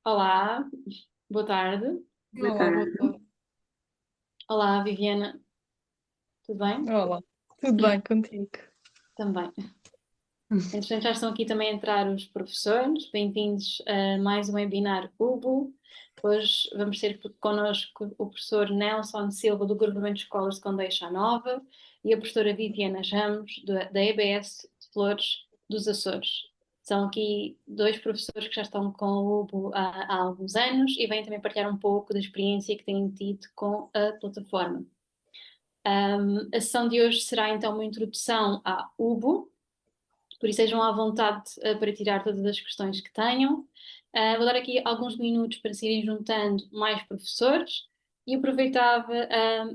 Olá, boa tarde. Boa Olá, boa tarde. tarde. Olá, Viviana, tudo bem? Olá, tudo bem contigo? Também. Entretanto, já estão aqui também a entrar os professores. Bem-vindos a mais um webinar UBO. Hoje vamos ter connosco o professor Nelson Silva, do Grupamento de Escolas de Condeixa Nova, e a professora Viviana Ramos, da EBS de Flores dos Açores. São aqui dois professores que já estão com o UBO há alguns anos e vêm também partilhar um pouco da experiência que têm tido com a plataforma. A sessão de hoje será então uma introdução à UBO, por isso sejam à vontade para tirar todas as questões que tenham. Vou dar aqui alguns minutos para se irem juntando mais professores e aproveitava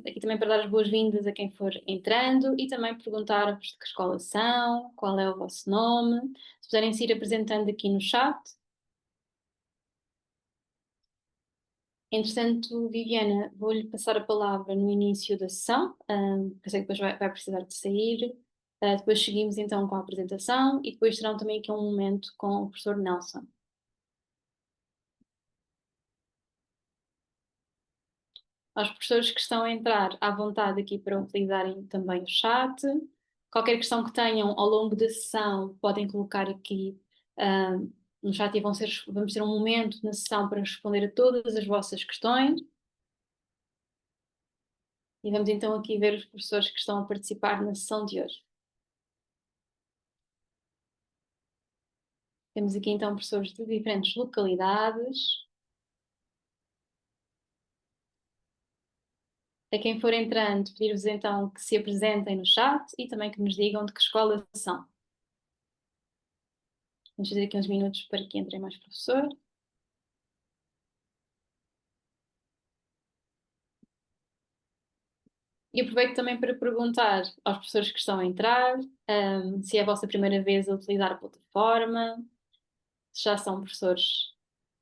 aqui também para dar as boas-vindas a quem for entrando e também perguntar-vos de que escola são, qual é o vosso nome, se puderem se ir apresentando aqui no chat. Entretanto, Viviana, vou-lhe passar a palavra no início da sessão, que eu sei que depois vai precisar de sair. Depois seguimos então com a apresentação e depois terão também aqui um momento com o professor Nelson. Aos professores que estão a entrar, à vontade aqui para utilizarem também o chat. Qualquer questão que tenham ao longo da sessão, podem colocar aqui no chat e vamos ter um momento na sessão para responder a todas as vossas questões. E vamos então aqui ver os professores que estão a participar na sessão de hoje. Temos aqui então professores de diferentes localidades. A quem for entrando, pedir-vos então que se apresentem no chat e também que nos digam de que escola são. Vamos fazer aqui uns minutos para que entrem mais professores. E aproveito também para perguntar aos professores que estão a entrar, se é a vossa primeira vez a utilizar a plataforma, se já são professores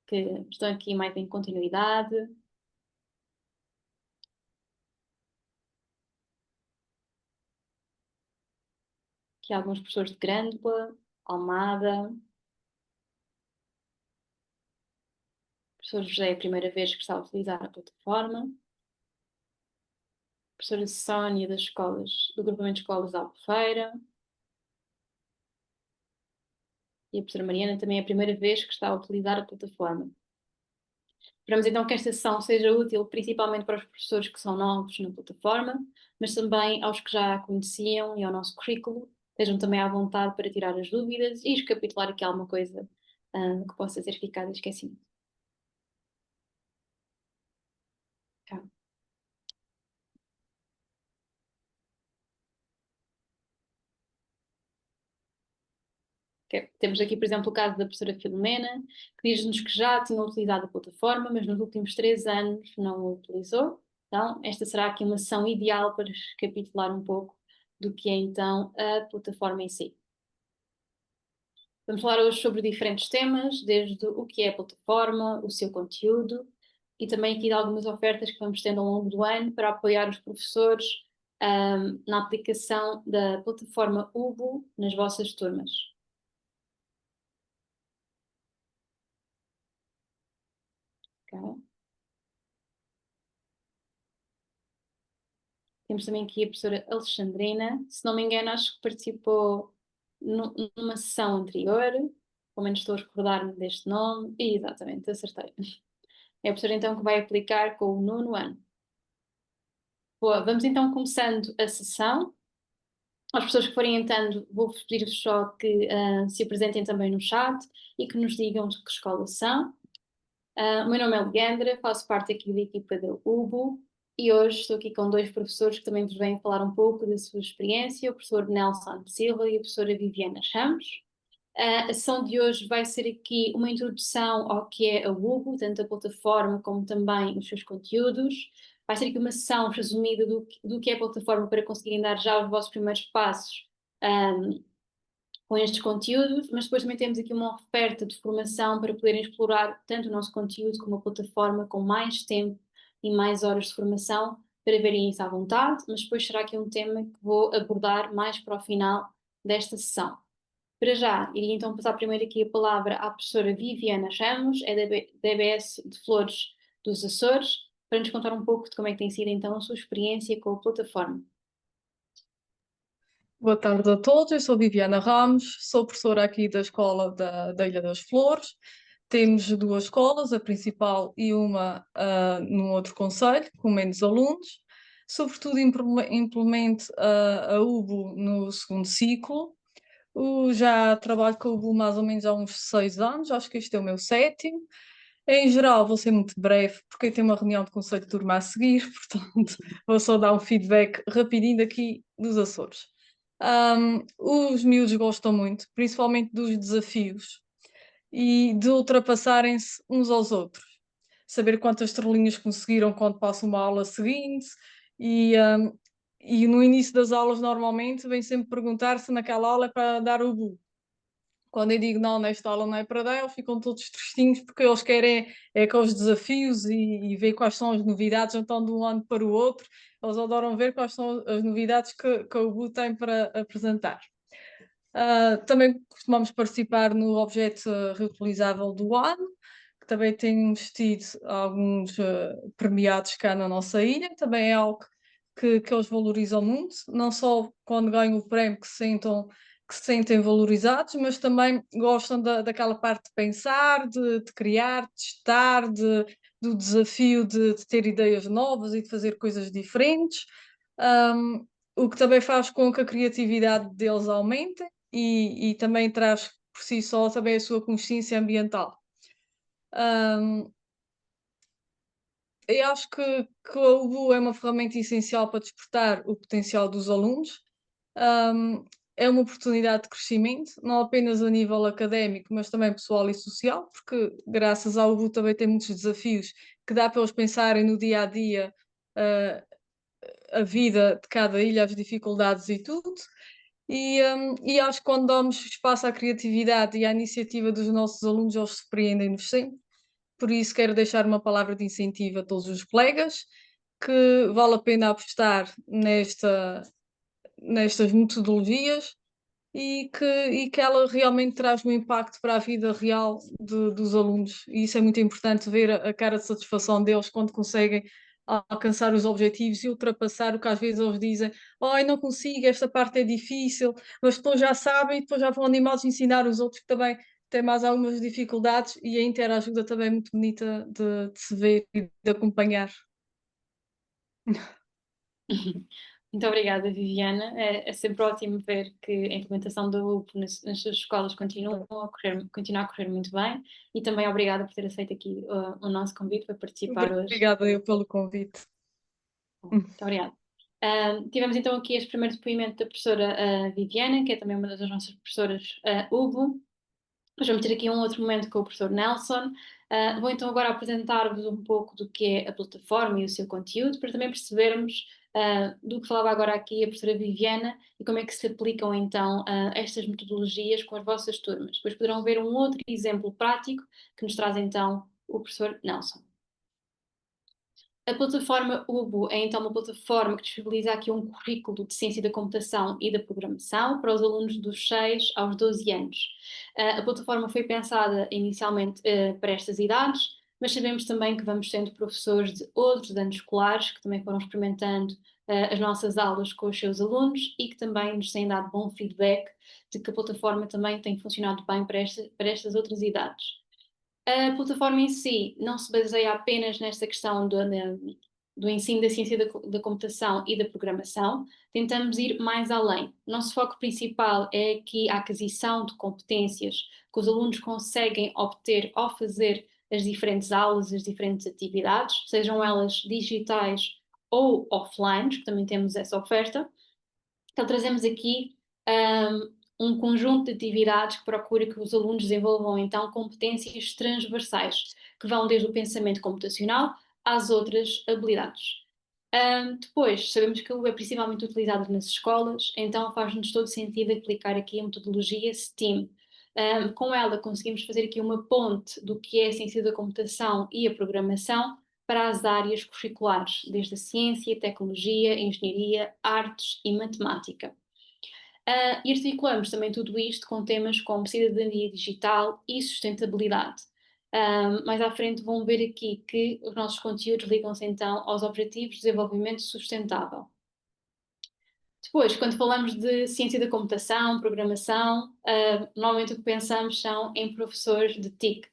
que estão aqui mais em continuidade. Aqui há alguns professores de Grândola, Almada. O professor José é a primeira vez que está a utilizar a plataforma. A professora Sónia das escolas, do Grupamento de Escolas de Albufeira. E a professora Mariana também é a primeira vez que está a utilizar a plataforma. Esperamos então que esta sessão seja útil principalmente para os professores que são novos na plataforma, mas também aos que já a conheciam e ao nosso currículo. Estejam também à vontade para tirar as dúvidas e recapitular aqui alguma coisa que possa ter ficado esquecido. Tá. Okay. Temos aqui, por exemplo, o caso da professora Filomena, que diz-nos que já tinha utilizado a plataforma, mas nos últimos 3 anos não a utilizou. Então, esta será aqui uma sessão ideal para recapitular um pouco do que é então a plataforma em si. Vamos falar hoje sobre diferentes temas, desde o que é a plataforma, o seu conteúdo e também aqui de algumas ofertas que vamos tendo ao longo do ano para apoiar os professores na aplicação da plataforma UBO nas vossas turmas. Okay. Temos também aqui a professora Alexandrina, se não me engano, acho que participou numa sessão anterior, pelo menos estou a recordar-me deste nome, e exatamente, acertei. É a professora então que vai aplicar com o 9º ano. Boa, vamos então começando a sessão. Às pessoas que forem entrando, vou pedir-vos só que se apresentem também no chat e que nos digam de que escola são. O meu nome é Leandra, faço parte aqui da equipa da UBO e hoje estou aqui com 2 professores que também vos vêm falar um pouco da sua experiência, o professor Nelson Silva e a professora Viviana Ramos. A sessão de hoje vai ser aqui uma introdução ao que é a UBO, tanto a plataforma como também os seus conteúdos. Vai ser aqui uma sessão resumida do que é a plataforma para conseguirem dar já os vossos primeiros passos com estes conteúdos, mas depois também temos aqui uma oferta de formação para poderem explorar tanto o nosso conteúdo como a plataforma com mais tempo e mais horas de formação para verem isso à vontade, mas depois será aqui um tema que vou abordar mais para o final desta sessão. Para já, iria então passar primeiro aqui a palavra à professora Viviana Ramos, é da EBS de Flores dos Açores, para nos contar um pouco de como é que tem sido então a sua experiência com a plataforma. Boa tarde a todos, eu sou Viviana Ramos, sou professora aqui da Escola da Ilha das Flores. Temos duas escolas, a principal e uma num outro concelho, com menos alunos. Sobretudo implemento a UBO no segundo ciclo. Já trabalho com a UBO mais ou menos há uns 6 anos, acho que este é o meu sétimo. Em geral, vou ser muito breve, porque eu tenho uma reunião de conselho de turma a seguir, portanto, vou só dar um feedback rapidinho daqui dos Açores. Os miúdos gostam muito, principalmente dos desafios e de ultrapassarem-se uns aos outros. Saber quantas estrelinhas conseguiram quando passam uma aula seguinte e, um, e no início das aulas, normalmente, vem sempre perguntar se naquela aula é para dar o bu. Quando eu digo não, nesta aula não é para dar, eles ficam todos tristinhos porque eles querem com os desafios e ver quais são as novidades, então de um ano para o outro, eles adoram ver quais são as novidades que a UBU tem para apresentar. Também costumamos participar no objeto reutilizável do ano, que também temos tido alguns premiados cá na nossa ilha, também é algo que eles valorizam muito, não só quando ganham o prémio que se sentem valorizados, mas também gostam daquela parte de pensar, de criar, de testar, do desafio de ter ideias novas e de fazer coisas diferentes, um, o que também faz com que a criatividade deles aumente e também traz por si só também a sua consciência ambiental. Um, eu acho que a UBU é uma ferramenta essencial para despertar o potencial dos alunos. Um, é uma oportunidade de crescimento, não apenas a nível académico, mas também pessoal e social, porque graças à UBU também tem muitos desafios que dá para eles pensarem no dia a dia, a vida de cada ilha, as dificuldades e tudo. E acho que quando damos espaço à criatividade e à iniciativa dos nossos alunos, eles surpreendem-nos sempre. Por isso, quero deixar uma palavra de incentivo a todos os colegas, que vale a pena apostar nestas metodologias e que ela realmente traz um impacto para a vida real dos alunos. E isso é muito importante, ver a cara de satisfação deles quando conseguem alcançar os objetivos e ultrapassar o que às vezes eles dizem: ai, não consigo, esta parte é difícil, mas depois já sabem e depois já vão animados a ensinar os outros que também têm mais algumas dificuldades, e a interajuda também é muito bonita de se ver e de acompanhar. Muito obrigada, Viviana. É sempre ótimo ver que a implementação do UP nas suas escolas continua a correr muito bem, e também obrigada por ter aceito aqui o nosso convite para participar hoje. Obrigada eu pelo convite. Muito obrigada. Tivemos então aqui este primeiro depoimento da professora Viviana, que é também uma das nossas professoras UBO. Depois vamos ter aqui um outro momento com o professor Nelson. Vou então agora apresentar-vos um pouco do que é a plataforma e o seu conteúdo, para também percebermos do que falava agora aqui a professora Viviana e como é que se aplicam então estas metodologias com as vossas turmas. Depois poderão ver um outro exemplo prático que nos traz então o professor Nelson. A plataforma UBO é então uma plataforma que disponibiliza aqui um currículo de ciência da computação e da programação para os alunos dos 6 aos 12 anos. A plataforma foi pensada inicialmente para estas idades, mas sabemos também que vamos tendo professores de outros anos escolares que também foram experimentando as nossas aulas com os seus alunos e que também nos têm dado bom feedback de que a plataforma também tem funcionado bem para estas outras idades. A plataforma em si não se baseia apenas nesta questão do ensino da ciência da computação e da programação, tentamos ir mais além. O nosso foco principal é aqui a aquisição de competências que os alunos conseguem obter ao fazer as diferentes aulas, as diferentes atividades, sejam elas digitais ou offline, que também temos essa oferta. Então, trazemos aqui um conjunto de atividades que procura que os alunos desenvolvam, então, competências transversais, que vão desde o pensamento computacional às outras habilidades. Depois, sabemos que o é principalmente utilizado nas escolas, então faz-nos todo sentido aplicar aqui a metodologia STEAM. Com ela conseguimos fazer aqui uma ponte do que é a ciência da computação e a programação para as áreas curriculares, desde a ciência, tecnologia, engenharia, artes e matemática. E articulamos também tudo isto com temas como cidadania digital e sustentabilidade. Mais à frente vão ver aqui que os nossos conteúdos ligam-se então aos Objetivos de Desenvolvimento Sustentável. Depois, quando falamos de ciência da computação, programação, normalmente o que pensamos são em professores de TIC,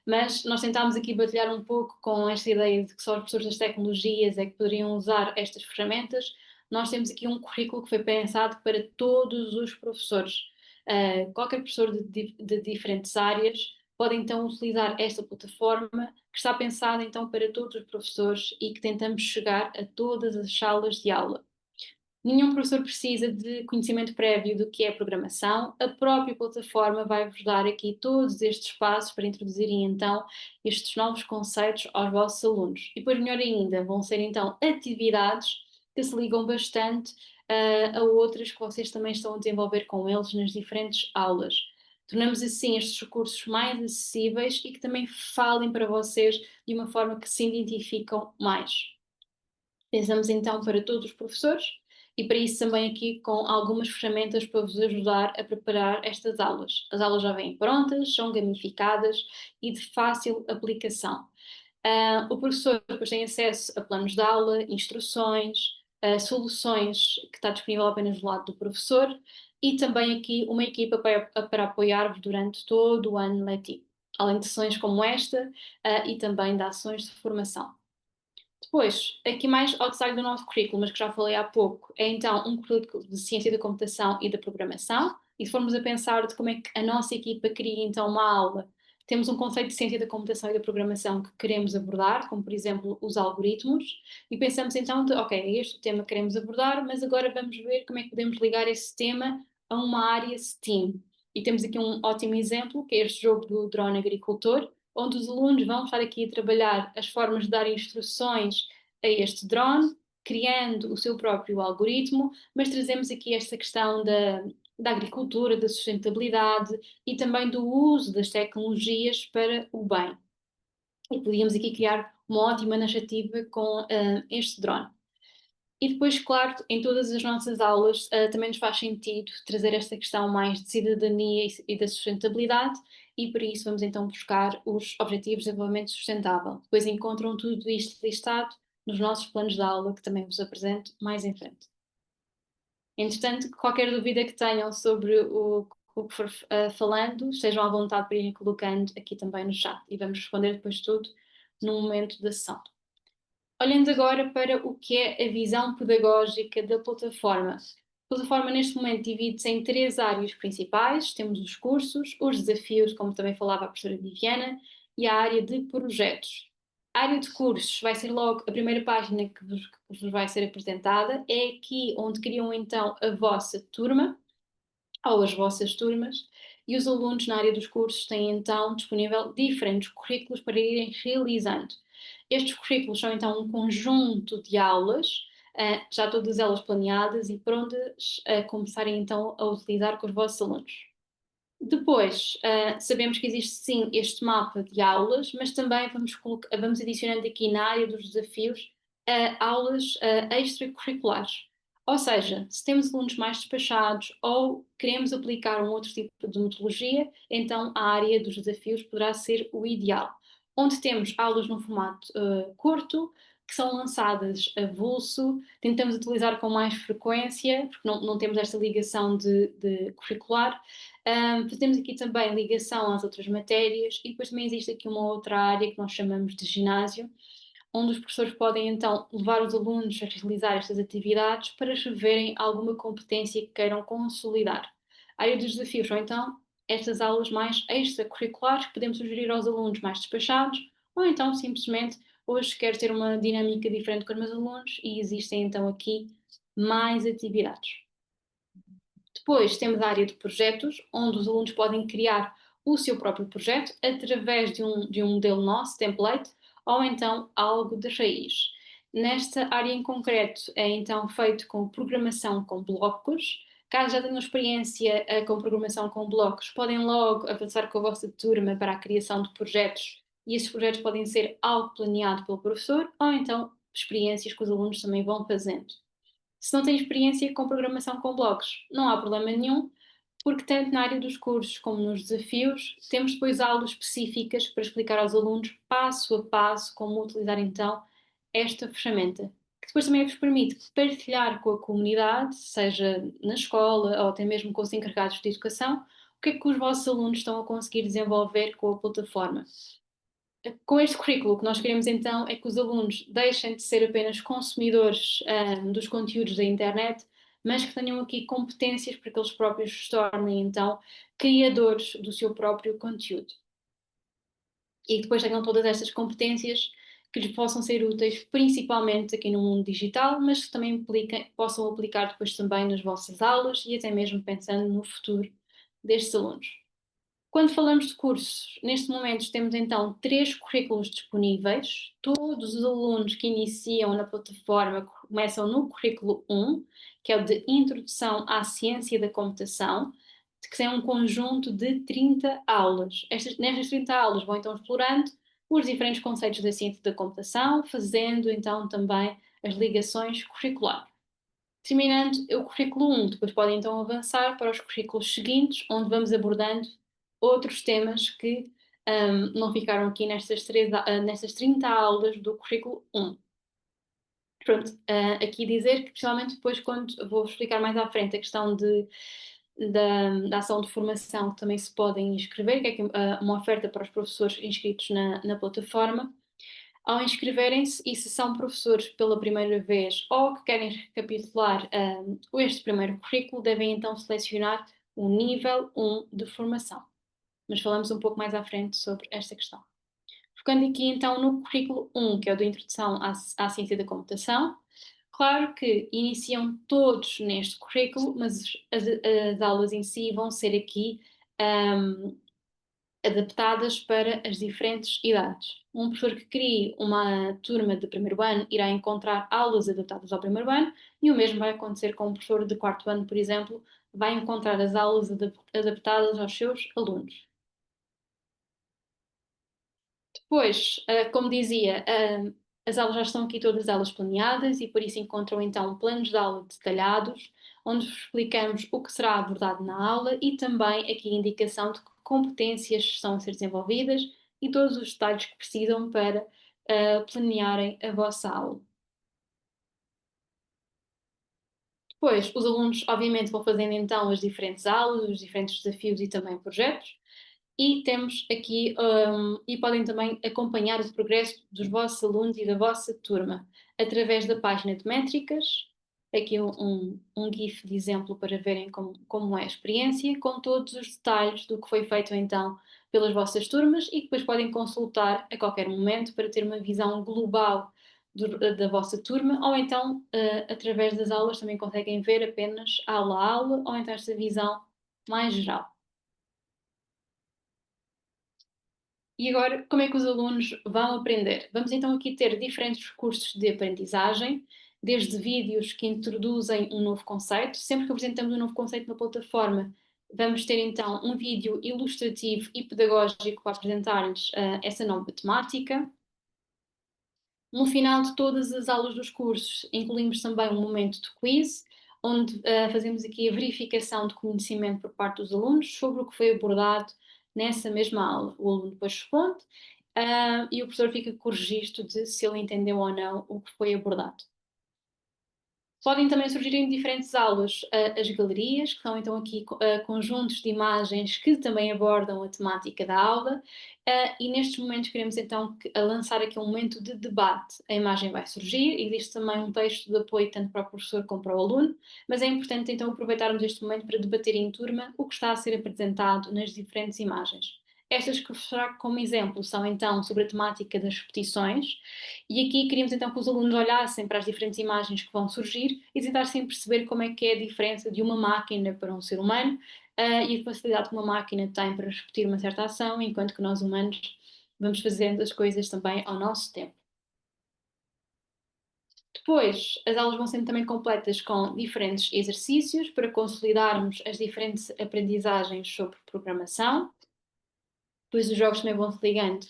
mas nós tentámos aqui batalhar um pouco com esta ideia de que só os professores das tecnologias é que poderiam usar estas ferramentas. Nós temos aqui um currículo que foi pensado para todos os professores. Qualquer professor de diferentes áreas pode então utilizar esta plataforma que está pensada então para todos os professores e que tentamos chegar a todas as salas de aula. Nenhum professor precisa de conhecimento prévio do que é programação. A própria plataforma vai-vos dar aqui todos estes passos para introduzirem então estes novos conceitos aos vossos alunos. E depois, melhor ainda, vão ser então atividades que se ligam bastante a outras que vocês também estão a desenvolver com eles nas diferentes aulas. Tornamos assim estes recursos mais acessíveis e que também falem para vocês de uma forma que se identificam mais. Pensamos então para todos os professores e para isso também aqui com algumas ferramentas para vos ajudar a preparar estas aulas. As aulas já vêm prontas, são gamificadas e de fácil aplicação. O professor depois tem acesso a planos de aula, instruções, soluções que está disponível apenas do lado do professor e também aqui uma equipa para apoiar-vos durante todo o ano letivo, além de sessões como esta e também de ações de formação. Depois, aqui mais ao detalhe do nosso currículo, mas que já falei há pouco, é então um currículo de ciência da computação e da programação, e se formos a pensar de como é que a nossa equipa cria então uma aula, temos um conceito de ciência da computação e da programação que queremos abordar, como por exemplo os algoritmos, e pensamos então de, ok, é este o tema que queremos abordar, mas agora vamos ver como é que podemos ligar esse tema a uma área STEAM. E temos aqui um ótimo exemplo, que é este jogo do drone agricultor, onde os alunos vão estar aqui a trabalhar as formas de dar instruções a este drone, criando o seu próprio algoritmo, mas trazemos aqui esta questão da agricultura, da sustentabilidade e também do uso das tecnologias para o bem. E podíamos aqui criar uma ótima narrativa com este drone. E depois, claro, em todas as nossas aulas também nos faz sentido trazer esta questão mais de cidadania e da sustentabilidade, e por isso vamos então buscar os Objetivos de Desenvolvimento Sustentável. Depois encontram tudo isto listado nos nossos planos de aula, que também vos apresento mais em frente. Entretanto, qualquer dúvida que tenham sobre o que for falando, estejam à vontade para irem colocando aqui também no chat, e vamos responder depois tudo no momento da sessão. Olhando agora para o que é a visão pedagógica da plataforma. A plataforma neste momento divide-se em 3 áreas principais. Temos os cursos, os desafios, como também falava a professora Viviana, e a área de projetos. A área de cursos vai ser logo a primeira página que vos vai ser apresentada. É aqui onde criam então a vossa turma, ou as vossas turmas, e os alunos na área dos cursos têm então disponível diferentes currículos para irem realizando. Estes currículos são então um conjunto de aulas, já todas elas planeadas e prontas a começarem então a utilizar com os vossos alunos. Depois, sabemos que existe sim este mapa de aulas, mas também vamos adicionando aqui na área dos desafios aulas extracurriculares. Ou seja, se temos alunos mais despachados ou queremos aplicar um outro tipo de metodologia, então a área dos desafios poderá ser o ideal. Onde temos aulas num formato curto, que são lançadas a vulso, tentamos utilizar com mais frequência, porque não temos esta ligação de curricular. Fazemos aqui também ligação às outras matérias e depois também existe aqui uma outra área que nós chamamos de ginásio, onde os professores podem então levar os alunos a realizar estas atividades para reverem alguma competência que queiram consolidar. A área dos desafios são então estas aulas mais extracurriculares que podemos sugerir aos alunos mais despachados ou então simplesmente hoje quero ter uma dinâmica diferente com os meus alunos e existem então aqui mais atividades. Depois temos a área de projetos, onde os alunos podem criar o seu próprio projeto através de um modelo nosso, template, ou então algo de raiz. Nesta área em concreto é então feito com programação com blocos. Caso já tenham experiência com programação com blocos, podem logo avançar com a vossa turma para a criação de projetos e esses projetos podem ser algo planeado pelo professor ou então experiências que os alunos também vão fazendo. Se não têm experiência com programação com blogs, não há problema nenhum, porque tanto na área dos cursos como nos desafios, temos depois aulas específicas para explicar aos alunos passo a passo como utilizar então esta ferramenta, que depois também vos permite partilhar com a comunidade, seja na escola ou até mesmo com os encarregados de educação, o que é que os vossos alunos estão a conseguir desenvolver com a plataforma. Com este currículo, o que nós queremos então é que os alunos deixem de ser apenas consumidores dos conteúdos da internet, mas que tenham aqui competências para que eles próprios se tornem então criadores do seu próprio conteúdo. E depois tenham todas estas competências que lhes possam ser úteis, principalmente aqui no mundo digital, mas que também possam aplicar depois também nas vossas aulas e até mesmo pensando no futuro destes alunos. Quando falamos de cursos, neste momento temos então 3 currículos disponíveis. Todos os alunos que iniciam na plataforma começam no currículo 1, que é o de Introdução à Ciência da Computação, que é um conjunto de 30 aulas. Nestas 30 aulas vão então explorando os diferentes conceitos da ciência da computação, fazendo então também as ligações curriculares. Terminando o currículo 1, depois podem então avançar para os currículos seguintes, onde vamos abordando outros temas que não ficaram aqui nestas 30 aulas do currículo 1. Pronto, aqui dizer que, principalmente depois, quando vou explicar mais à frente a questão da ação de formação, que também se podem inscrever, que é uma oferta para os professores inscritos na plataforma. Ao inscreverem-se, e se são professores pela primeira vez ou que querem recapitular este primeiro currículo, devem então selecionar o nível 1 de formação. Mas falamos um pouco mais à frente sobre esta questão. Focando aqui então no currículo 1, que é o de Introdução à Ciência da Computação. Claro que iniciam todos neste currículo, mas as aulas em si vão ser aqui adaptadas para as diferentes idades. Um professor que crie uma turma de primeiro ano irá encontrar aulas adaptadas ao primeiro ano, e o mesmo vai acontecer com um professor de quarto ano, por exemplo, vai encontrar as aulas adaptadas aos seus alunos. Depois, como dizia, as aulas já estão aqui todas elas planeadas e por isso encontram então planos de aula detalhados, onde vos explicamos o que será abordado na aula e também aqui a indicação de que competências estão a ser desenvolvidas e todos os detalhes que precisam para planearem a vossa aula. Depois, os alunos obviamente vão fazendo então as diferentes aulas, os diferentes desafios e também projetos. E temos aqui, e podem também acompanhar o progresso dos vossos alunos e da vossa turma através da página de métricas. Aqui um GIF de exemplo para verem como é a experiência, com todos os detalhes do que foi feito então pelas vossas turmas e depois podem consultar a qualquer momento para ter uma visão global da vossa turma, ou então através das aulas também conseguem ver apenas aula a aula, ou então esta visão mais geral. E agora, como é que os alunos vão aprender? Vamos então aqui ter diferentes recursos de aprendizagem, desde vídeos que introduzem um novo conceito. Sempre que apresentamos um novo conceito na plataforma, vamos ter então um vídeo ilustrativo e pedagógico para apresentar-lhes essa nova temática. No final de todas as aulas dos cursos, incluímos também um momento de quiz, onde fazemos aqui a verificação de conhecimento por parte dos alunos sobre o que foi abordado nessa mesma aula. O aluno depois responde e o professor fica com o registro de se ele entendeu ou não o que foi abordado. Podem também surgir em diferentes aulas as galerias, que são então aqui conjuntos de imagens que também abordam a temática da aula, e nestes momentos queremos então lançar aqui um momento de debate. A imagem vai surgir, existe também um texto de apoio tanto para o professor como para o aluno, mas é importante então aproveitarmos este momento para debater em turma o que está a ser apresentado nas diferentes imagens. Estas que vos trago como exemplo são então sobre a temática das repetições, e aqui queríamos então que os alunos olhassem para as diferentes imagens que vão surgir e tentassem perceber como é que é a diferença de uma máquina para um ser humano e a facilidade que uma máquina tem para repetir uma certa ação, enquanto que nós humanos vamos fazendo as coisas também ao nosso tempo. Depois, as aulas vão sendo também completas com diferentes exercícios para consolidarmos as diferentes aprendizagens sobre programação. Depois os jogos também vão se ligando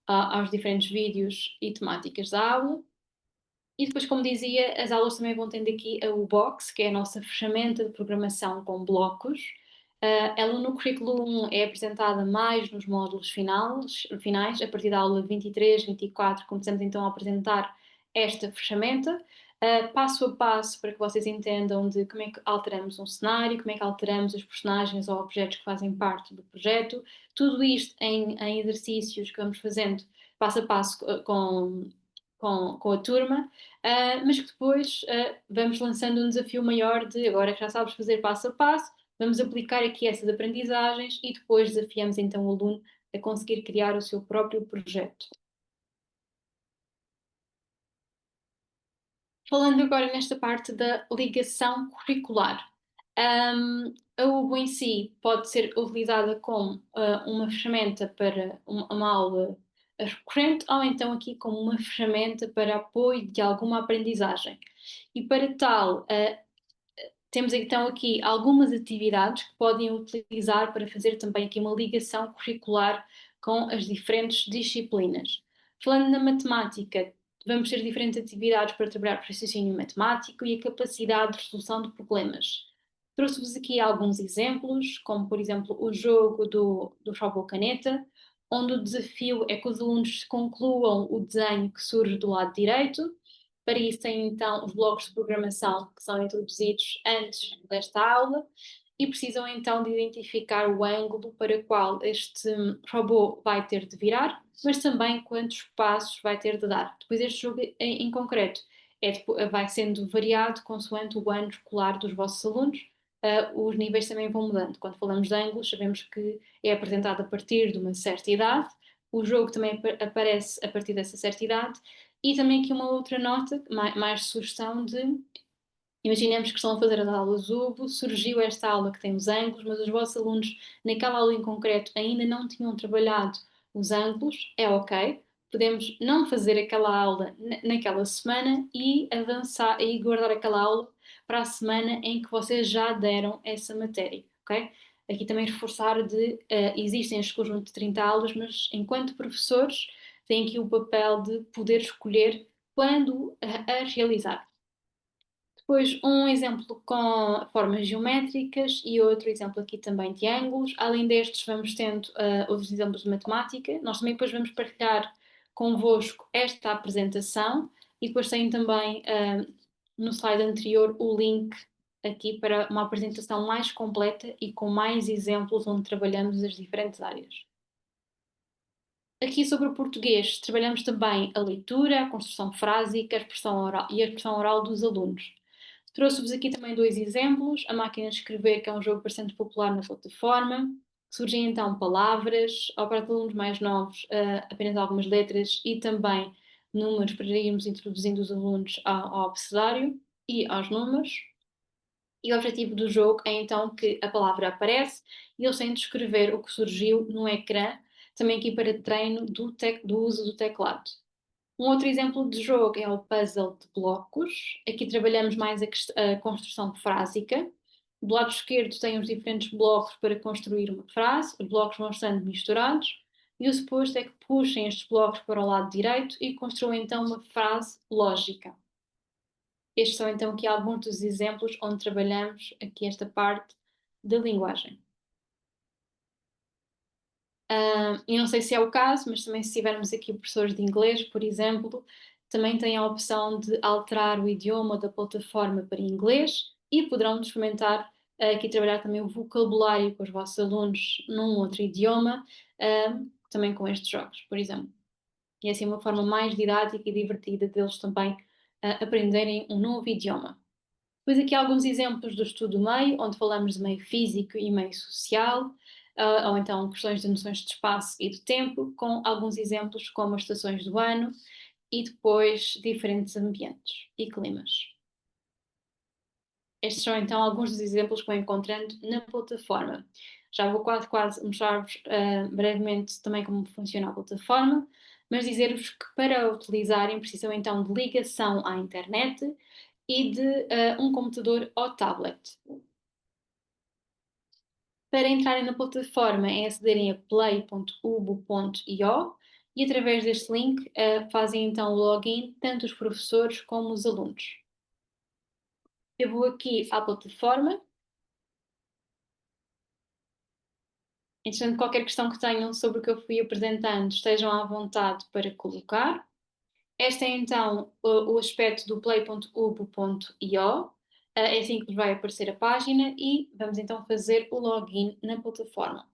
aos diferentes vídeos e temáticas da aula. E depois, como dizia, as aulas também vão tendo aqui a U-Box, que é a nossa ferramenta de programação com blocos. Ela no currículo 1 é apresentada mais nos módulos finais, a partir da aula 23, 24, começamos então a apresentar esta ferramenta, passo a passo para que vocês entendam de como é que alteramos um cenário, como é que alteramos os personagens ou objetos que fazem parte do projeto, tudo isto em exercícios que vamos fazendo passo a passo com a turma, mas que depois vamos lançando um desafio maior de agora que já sabes fazer passo a passo, vamos aplicar aqui essas aprendizagens e depois desafiamos então o aluno a conseguir criar o seu próprio projeto. Falando agora nesta parte da ligação curricular. A UBO em si pode ser utilizada como uma ferramenta para uma aula recorrente ou então aqui como uma ferramenta para apoio de alguma aprendizagem. E para tal, temos então aqui algumas atividades que podem utilizar para fazer também aqui uma ligação curricular com as diferentes disciplinas. Falando na matemática, vamos ter diferentes atividades para trabalhar o raciocínio matemático e a capacidade de resolução de problemas. Trouxe-vos aqui alguns exemplos, como por exemplo o jogo do robô caneta, onde o desafio é que os alunos concluam o desenho que surge do lado direito. Para isso tem então os blocos de programação que são introduzidos antes desta aula e precisam então de identificar o ângulo para o qual este robô vai ter de virar, mas também quantos passos vai ter de dar. Depois este jogo em concreto vai sendo variado consoante o ano escolar dos vossos alunos. Os níveis também vão mudando. Quando falamos de ângulos, sabemos que é apresentado a partir de uma certa idade. O jogo também aparece a partir dessa certa idade. E também aqui uma outra nota, mais sugestão de imaginemos que estão a fazer as aulas UBO, surgiu esta aula que tem os ângulos, mas os vossos alunos, naquela aula em concreto, ainda não tinham trabalhado os ângulos, é ok. Podemos não fazer aquela aula naquela semana e avançar e guardar aquela aula para a semana em que vocês já deram essa matéria, ok? Aqui também reforçar de existem este conjunto de 30 aulas, mas enquanto professores têm aqui o papel de poder escolher quando a realizar. Depois, um exemplo com formas geométricas e outro exemplo aqui também de ângulos. Além destes, vamos tendo outros exemplos de matemática. Nós também depois vamos partilhar convosco esta apresentação e depois tem também no slide anterior o link aqui para uma apresentação mais completa e com mais exemplos onde trabalhamos as diferentes áreas. Aqui sobre o português, trabalhamos também a leitura, a construção frásica, a expressão oral e a expressão oral dos alunos. Trouxe-vos aqui também dois exemplos. A máquina de escrever, que é um jogo bastante popular na plataforma. Surgem então palavras, ao para alunos mais novos, apenas algumas letras e também números para irmos introduzindo os alunos ao abecedário e aos números. E o objetivo do jogo é então que a palavra aparece e eles têm de escrever o que surgiu no ecrã, também aqui para treino do uso do teclado. Um outro exemplo de jogo é o puzzle de blocos. Aqui trabalhamos mais a construção frásica. Do lado esquerdo tem os diferentes blocos para construir uma frase. Os blocos vão estando misturados. E o suposto é que puxem estes blocos para o lado direito e construam então uma frase lógica. Estes são então aqui alguns dos exemplos onde trabalhamos aqui esta parte da linguagem. E não sei se é o caso, mas também se tivermos aqui professores de inglês, por exemplo, também têm a opção de alterar o idioma da plataforma para inglês e poderão experimentar aqui trabalhar também o vocabulário com os vossos alunos num outro idioma, também com estes jogos, por exemplo. E assim uma forma mais didática e divertida deles também aprenderem um novo idioma. Depois aqui alguns exemplos do estudo do meio, onde falamos de meio físico e meio social, ou então questões de noções de espaço e de tempo, com alguns exemplos como as estações do ano e depois diferentes ambientes e climas. Estes são então alguns dos exemplos que vou encontrando na plataforma. Já vou quase mostrar-vos brevemente também como funciona a plataforma, mas dizer-vos que para utilizarem precisam então de ligação à internet e de um computador ou tablet. Para entrarem na plataforma é acederem a play.ubo.io e através deste link fazem então o login tanto os professores como os alunos. Eu vou aqui à plataforma. Entretanto, qualquer questão que tenham sobre o que eu fui apresentando, estejam à vontade para colocar. Este é então o aspecto do play.ubo.io. É assim que nos vai aparecer a página e vamos então fazer o login na plataforma.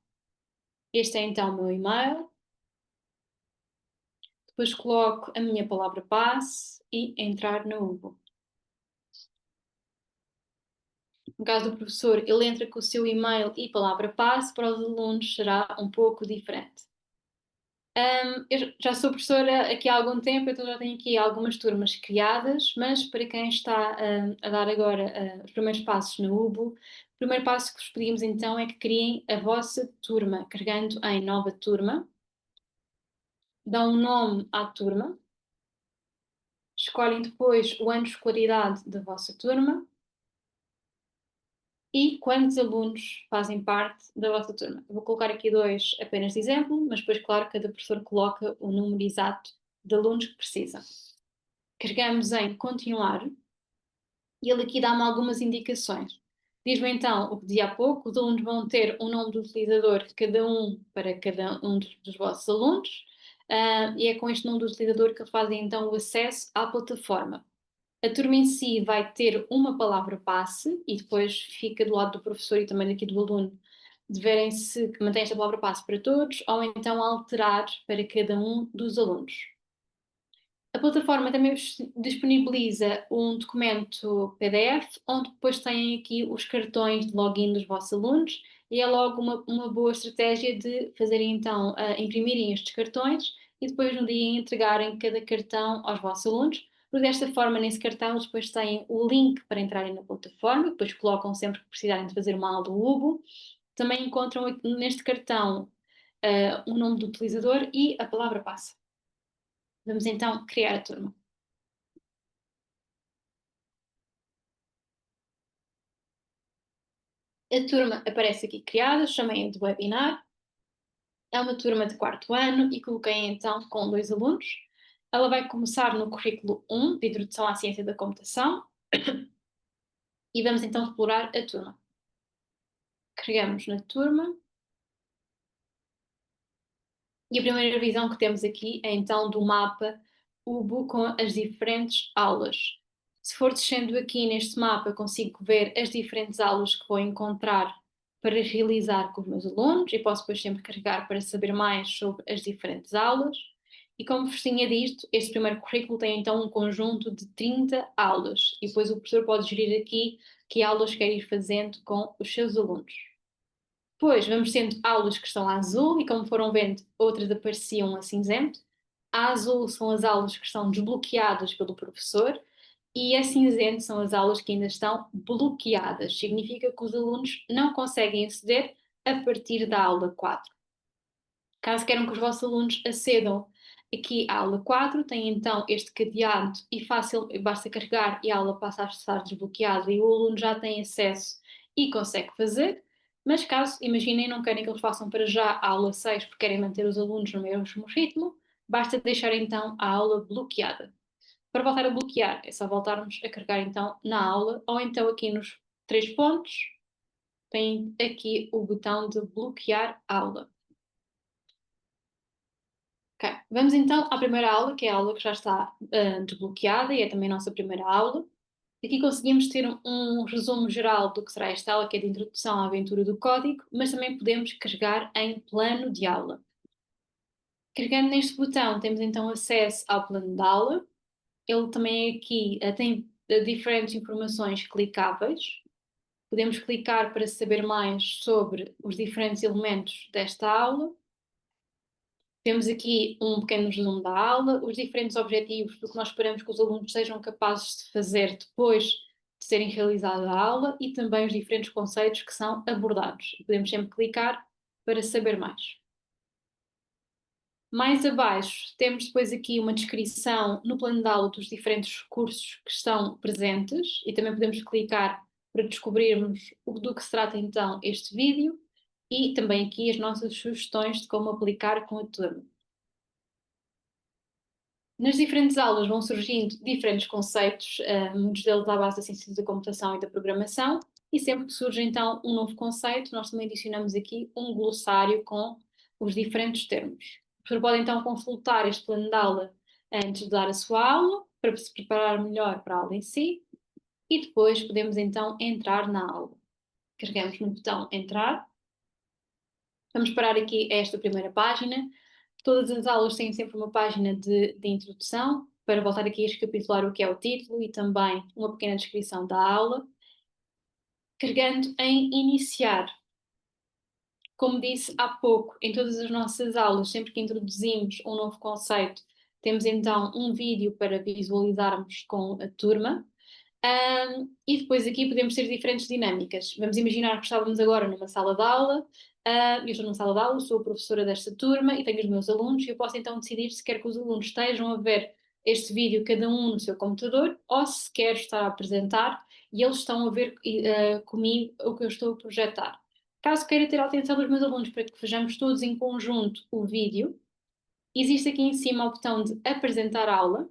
Este é então o meu e-mail. Depois coloco a minha palavra passe e entrar na Ubo. No caso do professor, ele entra com o seu e-mail e palavra passe, para os alunos será um pouco diferente. Eu já sou professora aqui há algum tempo, então já tenho aqui algumas turmas criadas, mas para quem está a dar agora os primeiros passos na UBO, o primeiro passo que vos pedimos então é que criem a vossa turma, carregando em nova turma, dão um nome à turma, escolhem depois o ano de escolaridade da vossa turma e quantos alunos fazem parte da vossa turma. Eu vou colocar aqui dois apenas de exemplo, mas depois, claro, cada professor coloca o número exato de alunos que precisa. Carregamos em continuar e ele aqui dá-me algumas indicações. Diz-me então o que dizia há pouco, os alunos vão ter um nome do utilizador, cada um para cada um dos vossos alunos, e é com este nome do utilizador que fazem então o acesso à plataforma. A turma em si vai ter uma palavra passe e depois fica do lado do professor e também daqui do aluno de verem se mantém esta palavra passe para todos ou então alterar para cada um dos alunos. A plataforma também disponibiliza um documento PDF, onde depois têm aqui os cartões de login dos vossos alunos, e é logo uma boa estratégia de fazerem então, imprimirem estes cartões e depois no dia entregarem cada cartão aos vossos alunos, porque desta forma nesse cartão eles depois têm o link para entrarem na plataforma, depois colocam sempre que precisarem de fazer uma aula do Ubo, também encontram neste cartão o nome do utilizador e a palavra passe. Vamos então criar a turma. A turma aparece aqui criada, chamei-a de webinar. É uma turma de quarto ano e coloquei então com dois alunos. Ela vai começar no currículo 1 de Introdução à Ciência da Computação e vamos então explorar a turma. Carregamos na turma e a primeira visão que temos aqui é então do mapa UBO com as diferentes aulas. Se for descendo aqui neste mapa, consigo ver as diferentes aulas que vou encontrar para realizar com os meus alunos e posso depois sempre carregar para saber mais sobre as diferentes aulas. E como vos tinha dito, este primeiro currículo tem então um conjunto de 30 aulas e depois o professor pode gerir aqui que aulas quer ir fazendo com os seus alunos. Depois vamos tendo aulas que estão a azul e como foram vendo, outras apareciam a cinzento. A azul são as aulas que estão desbloqueadas pelo professor e a cinzento são as aulas que ainda estão bloqueadas. Significa que os alunos não conseguem aceder a partir da aula 4. Caso queiram que os vossos alunos acedam aqui à aula 4, têm então este cadeado e fácil, basta carregar e a aula passa a estar desbloqueada e o aluno já tem acesso e consegue fazer. Mas caso, imaginem, não querem que eles façam para já a aula 6 porque querem manter os alunos no mesmo ritmo, basta deixar então a aula bloqueada. Para voltar a bloquear, é só voltarmos a carregar então na aula ou então aqui nos 3 pontos, tem aqui o botão de bloquear aula. Ok, vamos então à primeira aula, que é a aula que já está desbloqueada e é também a nossa primeira aula. Aqui conseguimos ter um resumo geral do que será esta aula, que é de introdução à aventura do código, mas também podemos carregar em plano de aula. Carregando neste botão, temos então acesso ao plano de aula. Ele também aqui tem diferentes informações clicáveis. Podemos clicar para saber mais sobre os diferentes elementos desta aula. Temos aqui um pequeno resumo da aula, os diferentes objetivos do que nós esperamos que os alunos sejam capazes de fazer depois de terem realizado a aula e também os diferentes conceitos que são abordados. Podemos sempre clicar para saber mais. Mais abaixo temos depois aqui uma descrição no plano de aula dos diferentes cursos que estão presentes e também podemos clicar para descobrirmos do que se trata então este vídeo e também aqui as nossas sugestões de como aplicar com a turma. Nas diferentes aulas vão surgindo diferentes conceitos, muitos deles à base da ciência da computação e da programação, e sempre que surge então um novo conceito, nós também adicionamos aqui um glossário com os diferentes termos. O professor pode então consultar este plano de aula antes de dar a sua aula, para se preparar melhor para a aula em si, e depois podemos então entrar na aula. Carregamos no botão entrar, vamos parar aqui esta primeira página. Todas as aulas têm sempre uma página de introdução, para voltar aqui a recapitular o que é o título e também uma pequena descrição da aula. Carregando em iniciar. Como disse há pouco, em todas as nossas aulas, sempre que introduzimos um novo conceito, temos então um vídeo para visualizarmos com a turma. E depois aqui podemos ter diferentes dinâmicas. Vamos imaginar que estávamos agora numa sala de aula, eu estou numa sala de aula, sou a professora desta turma e tenho os meus alunos, e eu posso então decidir se quer que os alunos estejam a ver este vídeo cada um no seu computador, ou se quer estar a apresentar e eles estão a ver comigo o que eu estou a projetar. Caso queira ter a atenção dos meus alunos para que vejamos todos em conjunto o vídeo, existe aqui em cima o botão de apresentar aula.